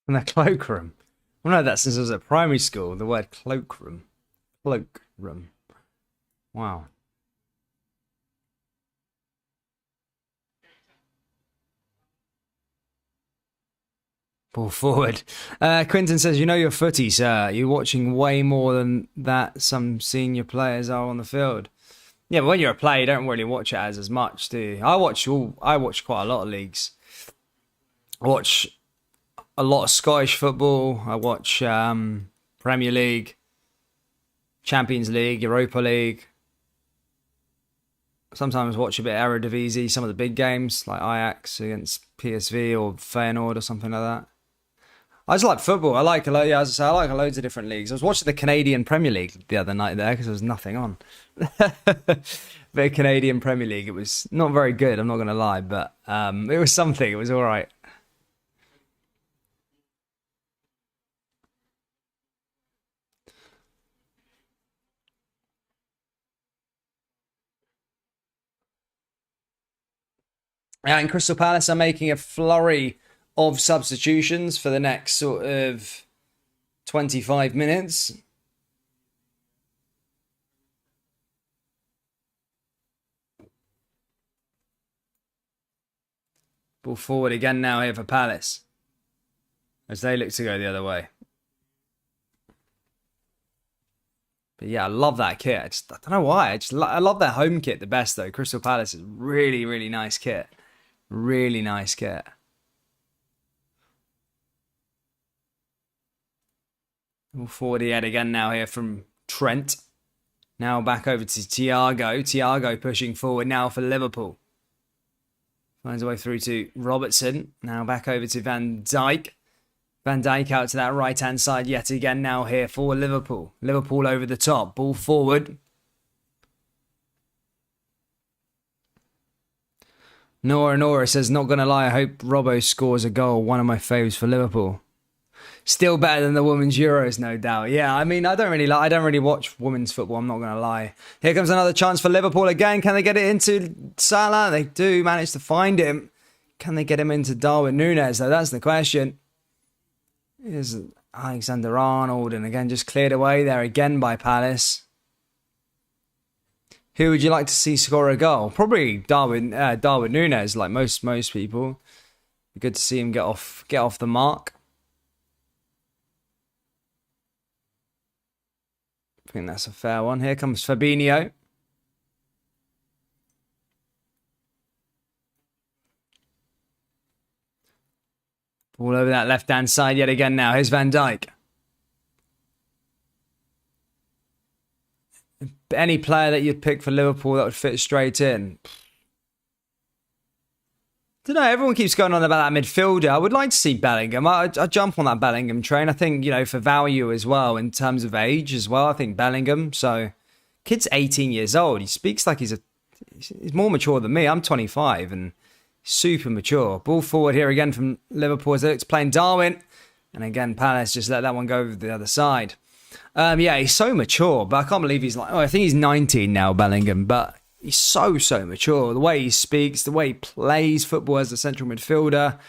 And the cloakroom. I've known that since I was at primary school, the word cloakroom. Cloakroom. Wow. Ball forward. Quinton says, you know your footy, sir. You're watching way more than that some senior players are on the field. Yeah, but when you're a player, you don't really watch it as much, do you? I watch quite a lot of leagues. I watch a lot of Scottish football. I watch Premier League, Champions League, Europa League. Sometimes watch a bit of Eredivisie, some of the big games like Ajax against PSV or Feyenoord or something like that. I just like football. I like as I say, I like loads of different leagues. I was watching the Canadian Premier League the other night there because there was nothing on. The Canadian Premier League, it was not very good. I'm not going to lie, but it was something. It was all right. And Crystal Palace are making a flurry of substitutions for the next sort of 25 minutes. Ball forward again now here for Palace, as they look to go the other way. But yeah, I love that kit. I don't know why. I love their home kit the best though. Crystal Palace is really, really nice kit. Really nice kit. Ball forward yet again now here from Trent. Now back over to Thiago. Thiago pushing forward now for Liverpool. Finds a way through to Robertson. Now back over to Van Dijk. Van Dijk out to that right-hand side yet again now here for Liverpool. Liverpool over the top. Ball forward. Nora says, not going to lie, I hope Robbo scores a goal. One of my faves for Liverpool. Still better than the women's Euros, no doubt. Yeah, I mean, I don't really watch women's football, I'm not going to lie. Here comes another chance for Liverpool again. Can they get it into Salah? They do manage to find him. Can they get him into Darwin Núñez, though? That's the question. Here's Alexander Arnold, and again, just cleared away there again by Palace. Who would you like to see score a goal? Probably Darwin Núñez, like most people. Be good to see him get off the mark. I think that's a fair one. Here comes Fabinho. All over that left-hand side yet again now. Here's Van Dijk. Any player that you'd pick for Liverpool that would fit straight in? I don't know. Everyone keeps going on about that midfielder. I would like to see Bellingham. I'd jump on that Bellingham train. I think, for value as well, in terms of age as well, I think Bellingham. So, kid's 18 years old. He speaks like he's more mature than me. I'm 25 and super mature. Ball forward here again from Liverpool as it's playing Darwin. And again, Palace just let that one go over the other side. Yeah, he's so mature, but I can't believe I think he's 19 now, Bellingham, but he's so mature. The way he speaks, the way he plays football as a central midfielder.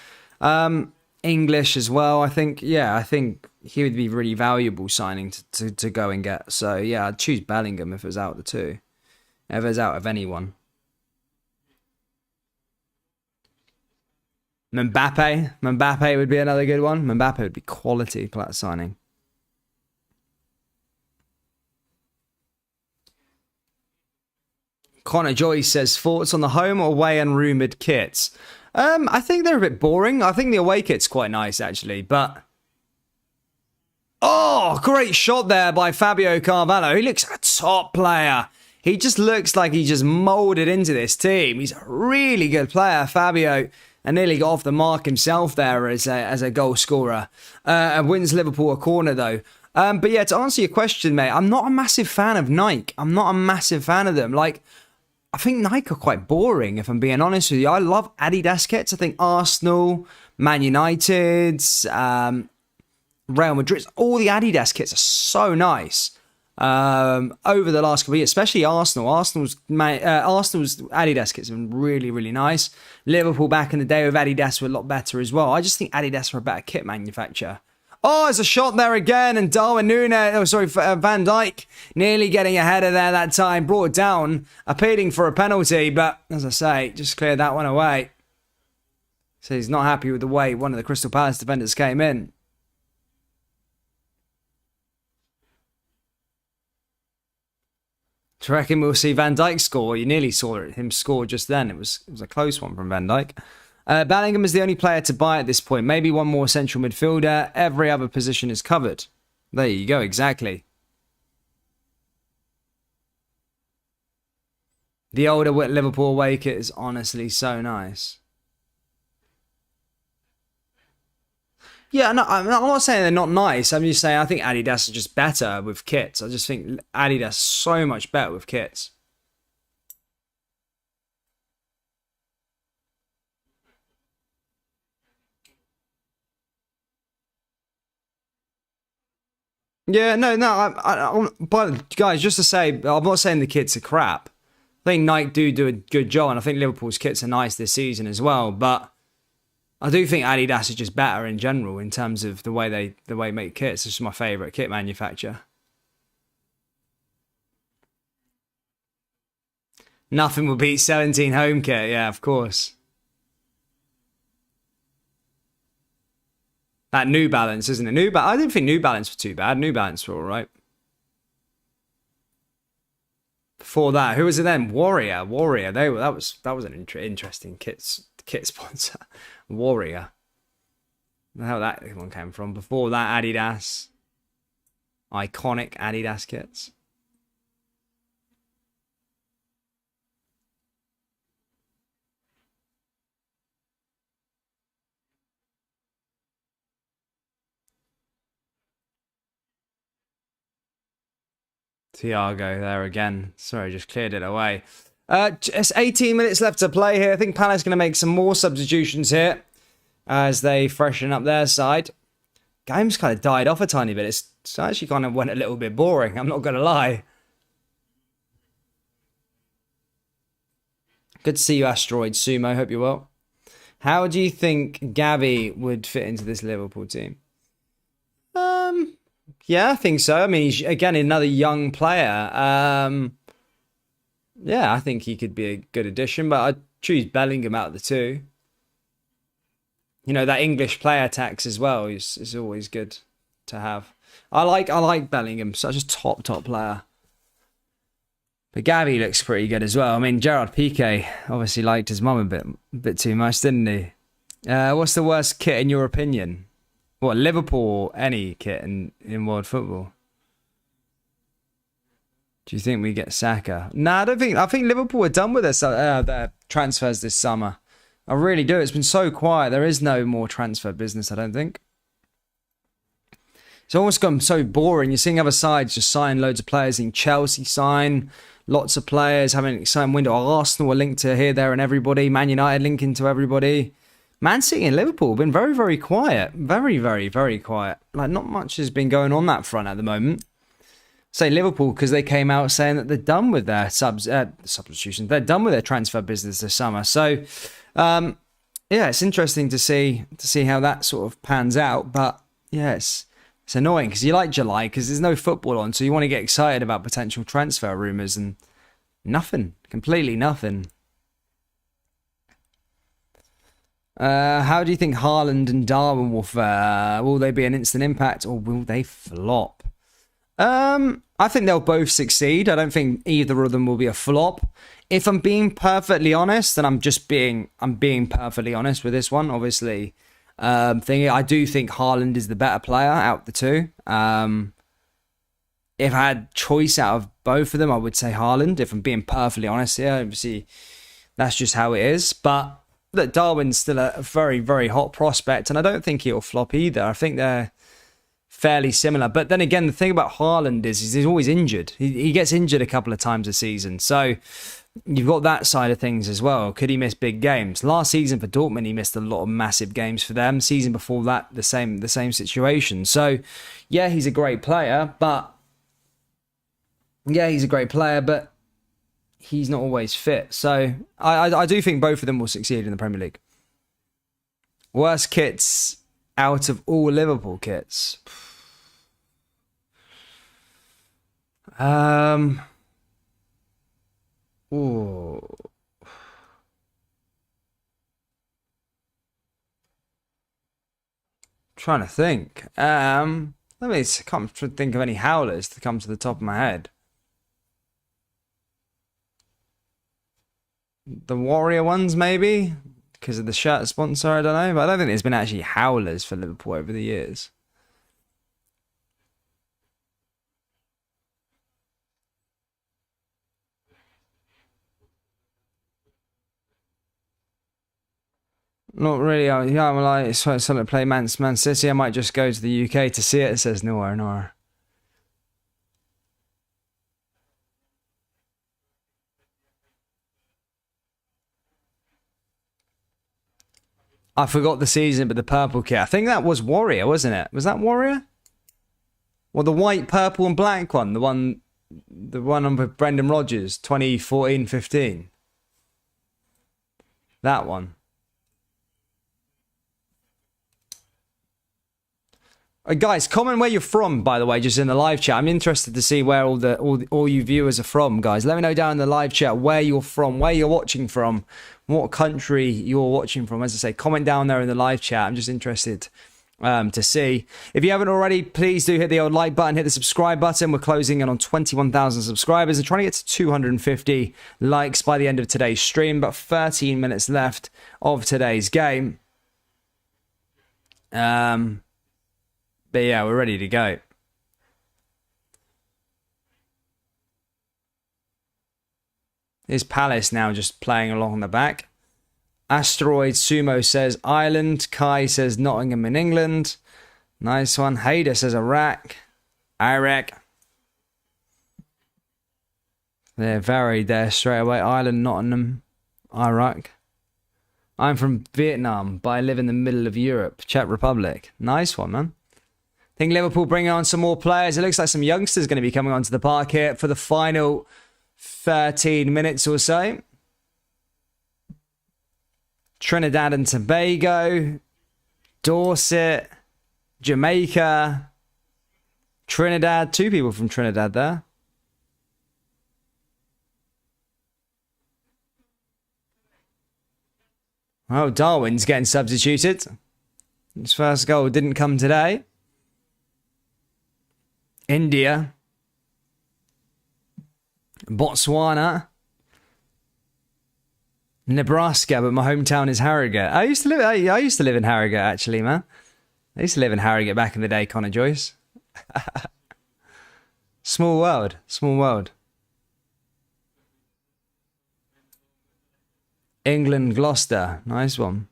English as well. I think he would be really valuable signing to go and get. So, yeah, I'd choose Bellingham if it was out of the two. If it was out of anyone. Mbappe would be another good one. Mbappe would be quality player signing. Connor Joyce says, thoughts on the home or away and rumoured kits? I think they're a bit boring. I think the away kit's quite nice, actually, but... Oh, great shot there by Fabio Carvalho. He looks like a top player. He just looks like he just moulded into this team. He's a really good player, Fabio, and nearly got off the mark himself there as a goal scorer. And wins Liverpool a corner, though. But yeah, to answer your question, mate, I'm not a massive fan of Nike. I'm not a massive fan of them. I think Nike are quite boring, if I'm being honest with you. I love Adidas kits. I think Arsenal, Man United, Real Madrid, all the Adidas kits are so nice over the last couple of years, especially Arsenal. Arsenal's Adidas kits have been really, really nice. Liverpool back in the day with Adidas were a lot better as well. I just think Adidas are a better kit manufacturer. Oh, there's a shot there again, and Darwin Núñez, Van Dijk, nearly getting ahead of there that time, brought it down, appealing for a penalty, but as I say, just cleared that one away. So he's not happy with the way one of the Crystal Palace defenders came in. Do you reckon we'll see Van Dijk score? You nearly saw him score just then. It was a close one from Van Dijk. Bellingham is the only player to buy at this point. Maybe one more central midfielder. Every other position is covered. There you go, exactly. The older Liverpool away kit is honestly so nice. Yeah, no, I'm not saying they're not nice. I'm just saying I think Adidas are just better with kits. I just think Adidas is so much better with kits. Yeah, but guys, just to say, I'm not saying the kits are crap. I think Nike do a good job, and I think Liverpool's kits are nice this season as well. But I do think Adidas is just better in general in terms of the way they make kits. It's just my favourite kit manufacturer. Nothing will beat 17 home kit, yeah, of course. That New Balance, isn't it? I didn't think New Balance were too bad. New Balance were all right. Before that, who was it then? Warrior. That was an interesting kit sponsor. Warrior. The hell that one came from. Before that, Adidas. Iconic Adidas kits. Thiago there again. Sorry, just cleared it away. It's 18 minutes left to play here. I think Palace going to make some more substitutions here as they freshen up their side. Game's kind of died off a tiny bit. It's actually kind of went a little bit boring. I'm not going to lie. Good to see you, Asteroid Sumo. Hope you're well. How do you think Gabby would fit into this Liverpool team? Yeah, I think so. I mean, he's, again, another young player. Yeah, I think he could be a good addition, but I'd choose Bellingham out of the two. You know, that English player tax as well is always good to have. I like Bellingham, such a top player. But Gabby looks pretty good as well. I mean, Gerard Piqué obviously liked his mum a bit too much, didn't he? What's the worst kit in your opinion? What, Liverpool or any kit in world football? Do you think we get Saka? Nah, I don't think. I think Liverpool are done with their transfers this summer. I really do. It's been so quiet. There is no more transfer business, I don't think. It's almost gone so boring. You're seeing other sides just sign loads of players. Seeing Chelsea sign lots of players, having an exciting window. Arsenal are linked to here, there, and everybody. Man United linking to everybody. Man City and Liverpool have been very, very quiet. Very, very, very quiet. Like, not much has been going on that front at the moment. Say Liverpool because they came out saying that they're done with their substitutions. They're done with their transfer business this summer. So, yeah, it's interesting to see how that sort of pans out. But, yes, it's annoying because you like July because there's no football on. So you want to get excited about potential transfer rumours and nothing. Completely nothing. How do you think Haaland and Darwin will fare? Will they be an instant impact or will they flop? I think they'll both succeed. I don't think either of them will be a flop. If I'm being perfectly honest, and I'm being perfectly honest with this one, obviously, I do think Haaland is the better player out of the two. If I had choice out of both of them, I would say Haaland. If I'm being perfectly honest here, obviously, that's just how it is. But look, Darwin's still a very, very hot prospect, and I don't think he'll flop either. I think they're fairly similar. But then again, the thing about Haaland is he's always injured. He gets injured a couple of times a season. So you've got that side of things as well. Could he miss big games? Last season for Dortmund, he missed a lot of massive games for them. Season before that, the same situation. So yeah, he's a great player, but he's not always fit. So I do think both of them will succeed in the Premier League. Worst kits out of all Liverpool kits. Ooh. Trying to think. Can't think of any howlers to come to the top of my head. The Warrior ones, maybe? Because of the shirt sponsor, I don't know. But I don't think there's been actually howlers for Liverpool over the years. Not really. Yeah, I'm like, so something to play Man City. I might just go to the UK to see it. It says Nora. I forgot the season, but the purple kit. I think that was Warrior, wasn't it? Was that Warrior? Well, the white, purple, and black one. The one on with Brendan Rodgers, 2014-15. That one. Guys, comment where you're from, by the way, just in the live chat. I'm interested to see where all you viewers are from, guys. Let me know down in the live chat where you're from, where you're watching from, what country you're watching from. As I say, comment down there in the live chat. I'm just interested to see. If you haven't already, please do hit the old like button, hit the subscribe button. We're closing in on 21,000 subscribers and trying to get to 250 likes by the end of today's stream. About 13 minutes left of today's game. But yeah, we're ready to go. Here's Palace now just playing along the back. Asteroid Sumo says Ireland. Kai says Nottingham in England. Nice one. Hader says Iraq. They're varied there straight away. Ireland, Nottingham, Iraq. I'm from Vietnam, but I live in the middle of Europe. Czech Republic. Nice one, man. I think Liverpool bringing on some more players. It looks like some youngsters going to be coming onto the park here for the final 13 minutes or so. Trinidad and Tobago, Dorset, Jamaica, Trinidad. 2 people from Trinidad there. Oh, Darwin's getting substituted. His first goal didn't come today. India. Botswana. Nebraska, but my hometown is Harrogate. I used to live in Harrogate, actually, man. I used to live in Harrogate back in the day, Connor Joyce. Small world. Small world. England, Gloucester. Nice one.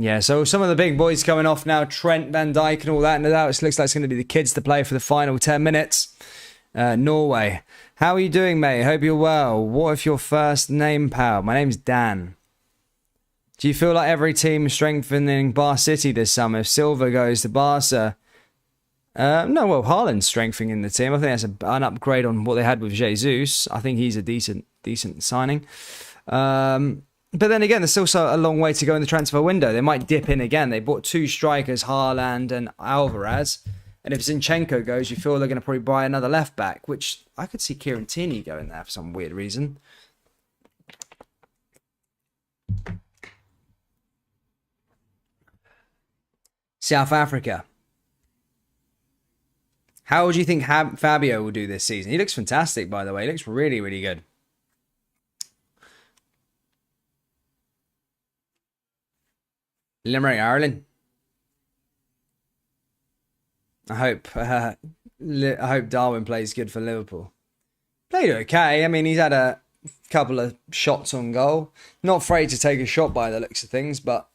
Yeah, so some of the big boys coming off now. Trent, Van Dijk and all that. And it looks like it's going to be the kids to play for the final 10 minutes. Norway. How are you doing, mate? Hope you're well. What if your first name, pal? My name's Dan. Do you feel like every team is strengthening Bar City this summer? If Silva goes to Barca... no, well, Haaland's strengthening the team. I think that's an upgrade on what they had with Jesus. I think he's a decent signing. But then again, there's still a long way to go in the transfer window. They might dip in again. They bought 2 strikers, Haaland and Alvarez. And if Zinchenko goes, you feel they're going to probably buy another left back, which I could see Kieran Tierney going there for some weird reason. South Africa. How would you think Fabio will do this season? He looks fantastic, by the way. He looks really, really good. Limerick, Ireland. I hope Darwin plays good for Liverpool. Played okay. I mean, he's had a couple of shots on goal. Not afraid to take a shot by the looks of things, but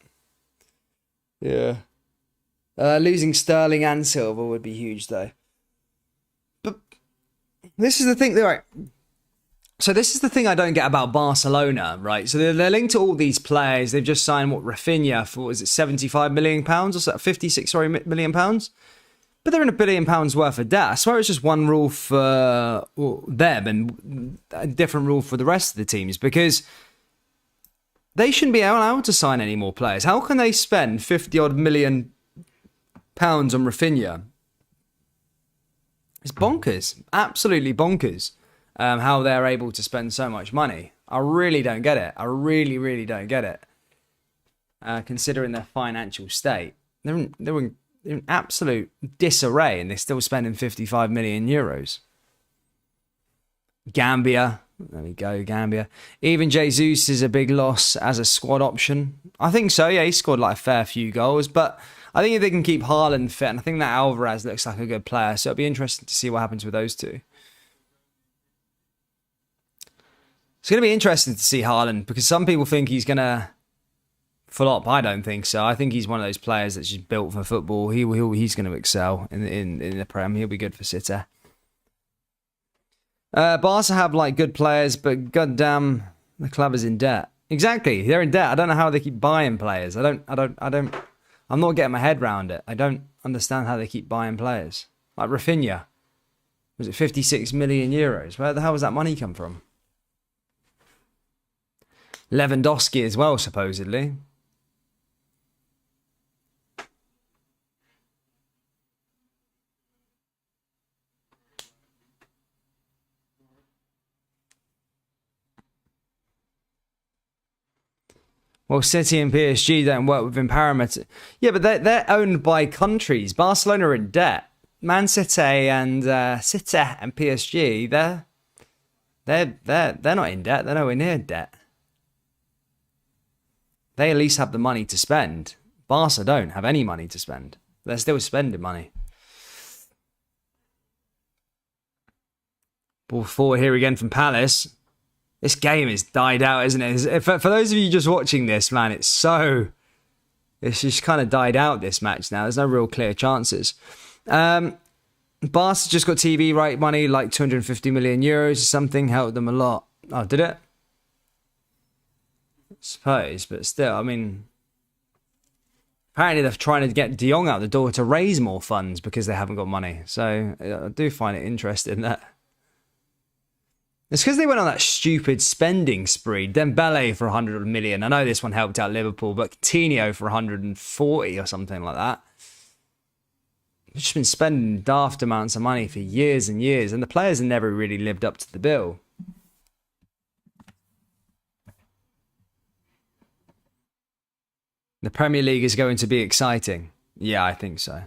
yeah. Losing Sterling and Silva would be huge, though. But this is the thing, right? So this is the thing I don't get about Barcelona, right? So they're linked to all these players. They've just signed, Rafinha for, is it £75 million or so? 56 million pounds? But they're in £1 billion worth of debt. I swear it's just one rule for them and a different rule for the rest of the teams, because they shouldn't be allowed to sign any more players. How can they spend 50 odd million pounds on Rafinha? It's bonkers. Absolutely bonkers. How they're able to spend so much money. I really don't get it. I really, really don't get it. Considering their financial state. They're in absolute disarray and they're still spending 55 million euros. Gambia. There we go, Gambia. Even Jesus is a big loss as a squad option. I think so, yeah. He scored like a fair few goals, but I think if they can keep Haaland fit, and I think that Alvarez looks like a good player, so it'll be interesting to see what happens with those two. It's going to be interesting to see Haaland, because some people think he's going to flop. I don't think so. I think he's one of those players that's just built for football. He's going to excel in the Prem. He'll be good for City. Barca have like good players, but goddamn, the club is in debt. Exactly, they're in debt. I don't know how they keep buying players. I'm not getting my head around it. I don't understand how they keep buying players. Like Rafinha, was it 56 million euros? Where the hell does that money come from? Lewandowski as well, supposedly. Well, City and PSG don't work within parameters. Yeah, but they're owned by countries. Barcelona are in debt. Man City and PSG, they're not in debt. They're nowhere near debt. They at least have the money to spend. Barca don't have any money to spend. They're still spending money. Ball forward here again from Palace. This game has died out, isn't it? For those of you just watching this, man, it's just kind of died out, this match now. There's no real clear chances. Barca just got TV right money, like 250 million euros or something, helped them a lot. Oh, did it? I suppose, but still, I mean, apparently they're trying to get De Jong out the door to raise more funds because they haven't got money. So I do find it interesting that. It's because they went on that stupid spending spree. Dembele for 100 million. I know this one helped out Liverpool, but Coutinho for 140 or something like that. They've just been spending daft amounts of money for years and years, and the players have never really lived up to the bill. The Premier League is going to be exciting. Yeah, I think so.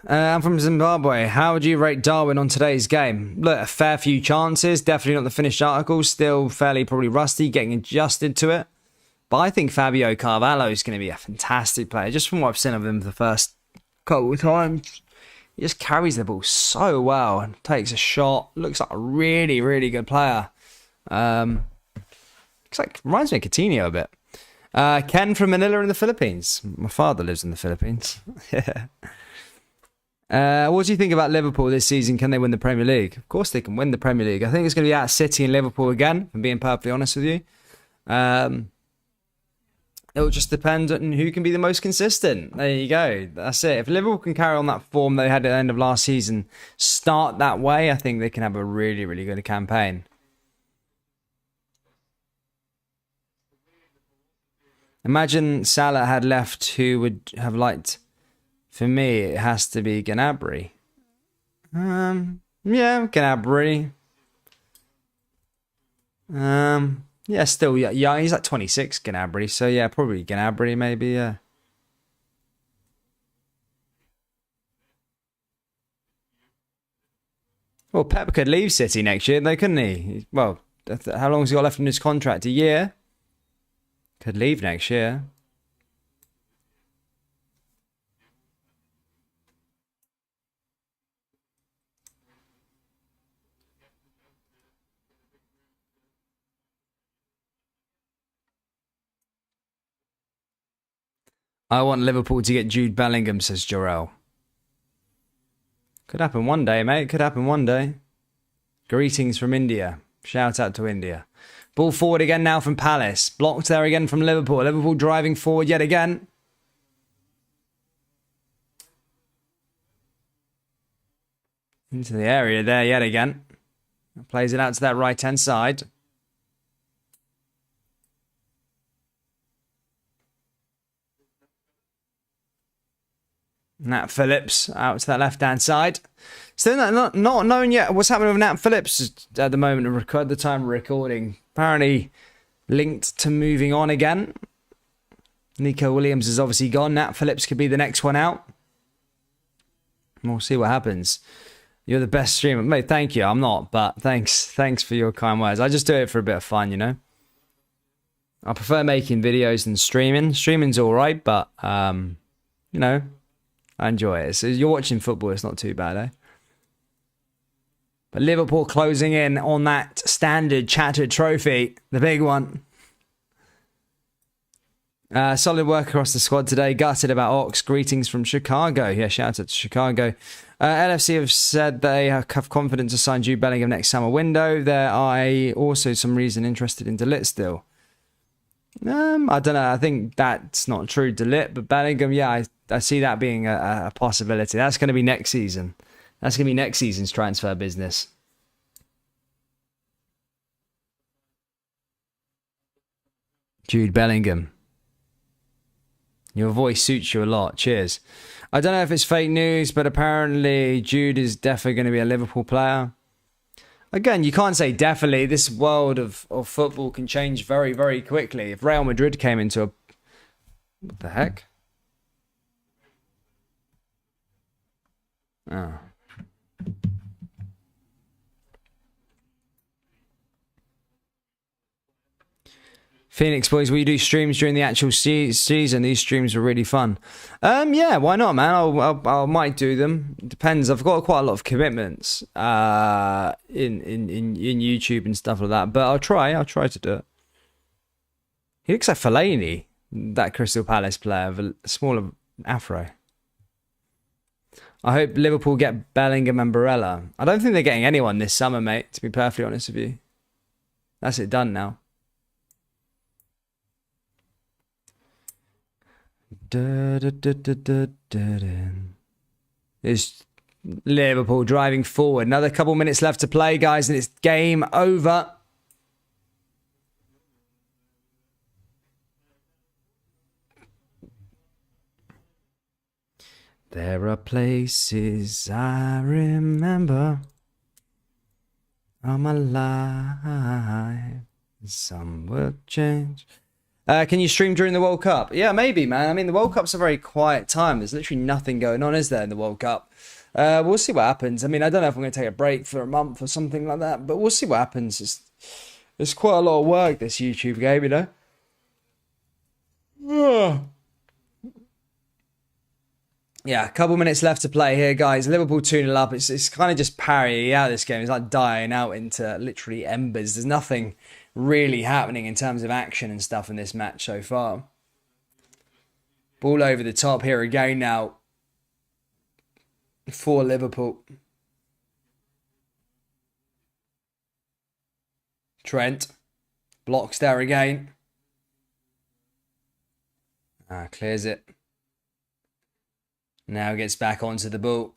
I'm from Zimbabwe. How would you rate Darwin on today's game? Look, a fair few chances. Definitely not the finished article. Still fairly probably rusty, getting adjusted to it. But I think Fabio Carvalho is going to be a fantastic player. Just from what I've seen of him for the first couple of times. He just carries the ball so well and takes a shot. Looks like a really, really good player. Reminds me of Coutinho a bit. Ken from Manila in the Philippines. My father lives in the Philippines. Yeah. What do you think about Liverpool this season? Can they win the Premier League? Of course they can win the Premier League. I think it's going to be out of City and Liverpool again, if I'm being perfectly honest with you. It'll just depend on who can be the most consistent. There you go. That's it. If Liverpool can carry on that form they had at the end of last season, start that way, I think they can have a really, really good campaign. Imagine Salah had left, who would have liked... For me, it has to be Gnabry. Yeah, Gnabry. Yeah, still young. He's like 26, Gnabry. So yeah, probably Gnabry, maybe. Yeah. Well, Pep could leave City next year, though, couldn't he? Well, how long has he got left in his contract? A year. Could leave next year. I want Liverpool to get Jude Bellingham, says Jarrell. Could happen one day, mate. Could happen one day. Greetings from India. Shout out to India. Ball forward again now from Palace. Blocked there again from Liverpool. Liverpool driving forward yet again. Into the area there yet again. Plays it out to that right-hand side. Nat Phillips out to that left-hand side. Still not known yet what's happening with Nat Phillips at the moment of the time of recording. Apparently linked to moving on again. Nico Williams is obviously gone. Nat Phillips could be the next one out. We'll see what happens. You're the best streamer. Mate, thank you. I'm not, but thanks for your kind words. I just do it for a bit of fun, you know. I prefer making videos than streaming. Streaming's alright, but, you know, I enjoy it. So you're watching football, it's not too bad, eh? But Liverpool closing in on that standard Chattered trophy, the big one. Solid work across the squad today. Gutted about Ox. Greetings from Chicago. Yeah, shout out to Chicago. LFC have said they have confidence to sign Jude Bellingham next summer window. There are also some reason interested in De Ligt still. I don't know. I think that's not true, De Ligt, but Bellingham, yeah, I see that being a possibility. That's going to be next season. That's going to be next season's transfer business. Jude Bellingham. Your voice suits you a lot. Cheers. I don't know if it's fake news, but apparently Jude is definitely going to be a Liverpool player. Again, you can't say definitely. This world of football can change very, very quickly. If Real Madrid came into a... What the heck? Oh. Phoenix Boys, will you do streams during the actual season? These streams are really fun. Yeah, why not, man? I might do them. It depends. I've got quite a lot of commitments in YouTube and stuff like that. But I'll try. I'll try to do it. He looks like Fellaini, that Crystal Palace player, with a smaller afro. I hope Liverpool get Bellingham and Barella. I don't think they're getting anyone this summer, mate, to be perfectly honest with you. That's it done now. It's Liverpool driving forward. Another couple minutes left to play, guys, and it's game over. There are places I remember all my life. Some will change. Can you stream during the World Cup? Yeah, maybe, man. I mean, the World Cup's a very quiet time. There's literally nothing going on, is there, in the World Cup? We'll see what happens. I mean, I don't know if I'm going to take a break for a month or something like that, but we'll see what happens. There's quite a lot of work, this YouTube game, you know? Yeah, a couple minutes left to play here, guys. Liverpool 2-0 up. It's kind of just parry out this game. It's like dying out into literally embers. There's nothing really happening in terms of action and stuff in this match so far. Ball over the top here again now for Liverpool. Trent blocks there again. Clears it. Now gets back onto the ball.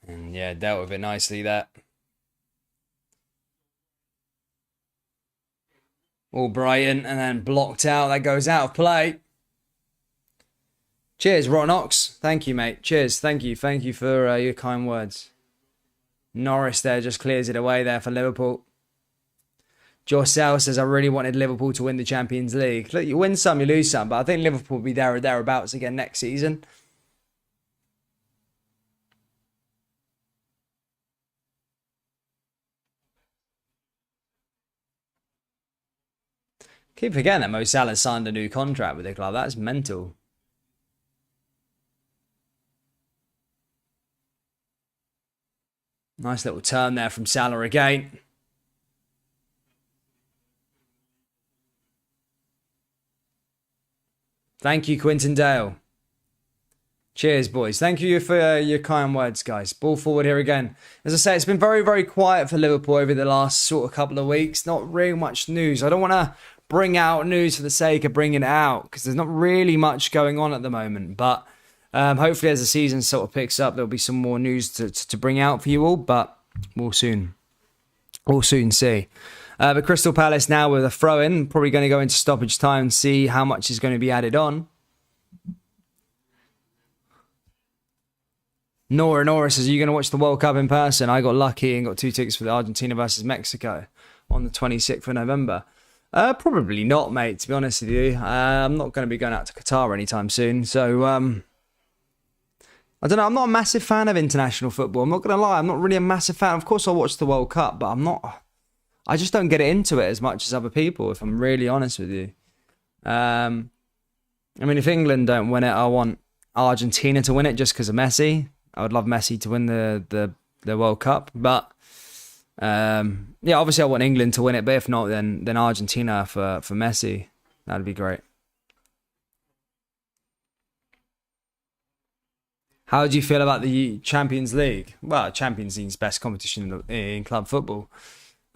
And yeah, dealt with it nicely there. All Brighton, and then blocked out. That goes out of play. Cheers, Ronox. Thank you, mate. Cheers. Thank you. Thank you for your kind words. Norris there just clears it away there for Liverpool. Jorsell says, I really wanted Liverpool to win the Champions League. Look, you win some, you lose some, but I think Liverpool will be there or thereabouts again next season. Keep forgetting that Mo Salah signed a new contract with the club. That's mental. Nice little turn there from Salah again. Thank you, Quinton Dale. Cheers, boys. Thank you for your kind words, guys. Ball forward here again. As I say, it's been very, very quiet for Liverpool over the last sort of couple of weeks. Not really much news. I don't want to bring out news for the sake of bringing it out because there's not really much going on at the moment. But hopefully as the season sort of picks up, there'll be some more news to bring out for you all. But we'll soon see. But Crystal Palace now with a throw-in, probably going to go into stoppage time and see how much is going to be added on. Nora says, are you going to watch the World Cup in person? I got lucky and got 2 tickets for the Argentina versus Mexico on the 26th of November. Probably not, mate, to be honest with you. I'm not going to be going out to Qatar anytime soon. So, I don't know. I'm not a massive fan of international football. I'm not going to lie. I'm not really a massive fan. Of course, I'll watch the World Cup, but I just don't get into it as much as other people, if I'm really honest with you. I mean, if England don't win it, I want Argentina to win it just because of Messi. I would love Messi to win the World Cup. But, yeah, obviously I want England to win it. But if not, then Argentina for Messi. That'd be great. How do you feel about the Champions League? Well, Champions League's best competition in club football.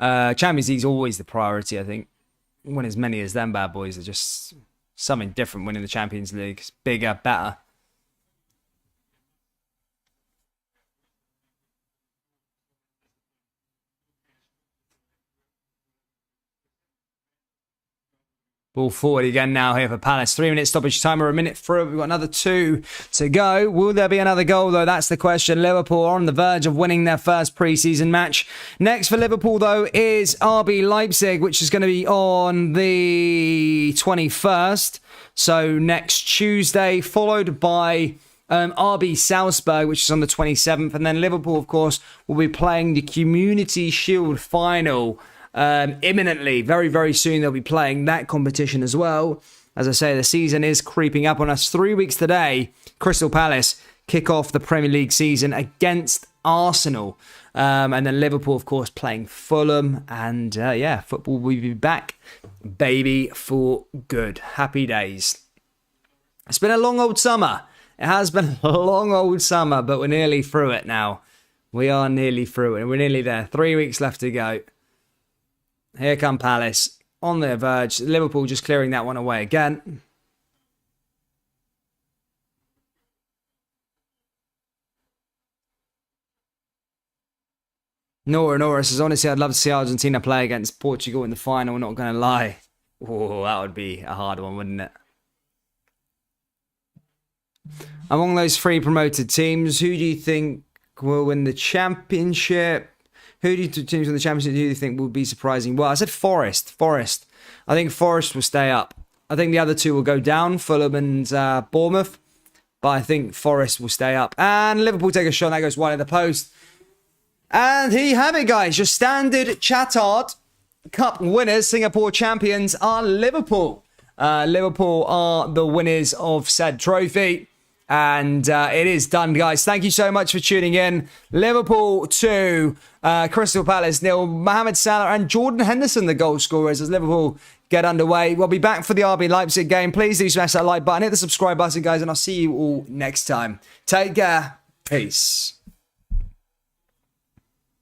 Champions League's always the priority, I think. Win as many as them bad boys are just something different winning the Champions League. It's bigger, better. Ball forward again now here for Palace. 3-minute stoppage time. We're a minute through. We've got another 2 to go. Will there be another goal, though? That's the question. Liverpool are on the verge of winning their first pre-season match. Next for Liverpool, though, is RB Leipzig, which is going to be on the 21st. So next Tuesday, followed by RB Salzburg, which is on the 27th. And then Liverpool, of course, will be playing the Community Shield final imminently. Very, very soon they'll be playing that competition as well. As I say, the season is creeping up on us. 3 weeks today, Crystal Palace kick off the Premier League season against Arsenal. And then Liverpool, of course, playing Fulham. And football will be back, baby, for good. Happy days. It's been a long old summer. It has been a long old summer, but we're nearly through it now. We are nearly through it, and we're nearly there. 3 weeks left to go. Here come Palace on their verge. Liverpool just clearing that one away again. Nora says, honestly, I'd love to see Argentina play against Portugal in the final, not going to lie. Oh, that would be a hard one, wouldn't it? Among those 3 promoted teams, who do you think will win the championship? Who do you teams in the championship do you think will be surprising? Well, I said Forest. I think Forest will stay up. I think the other 2 will go down, Fulham and Bournemouth. But I think Forest will stay up. And Liverpool take a shot, and that goes wide of the post. And here you have it, guys. Your standard Chatard Cup winners, Singapore champions, are Liverpool. Liverpool are the winners of said trophy. And it is done, guys. Thank you so much for tuning in. Liverpool 2, Crystal Palace 0. Mohamed Salah and Jordan Henderson, the goal scorers, as Liverpool get underway. We'll be back for the RB Leipzig game. Please do smash that like button, hit the subscribe button, guys, and I'll see you all next time. Take care. Peace.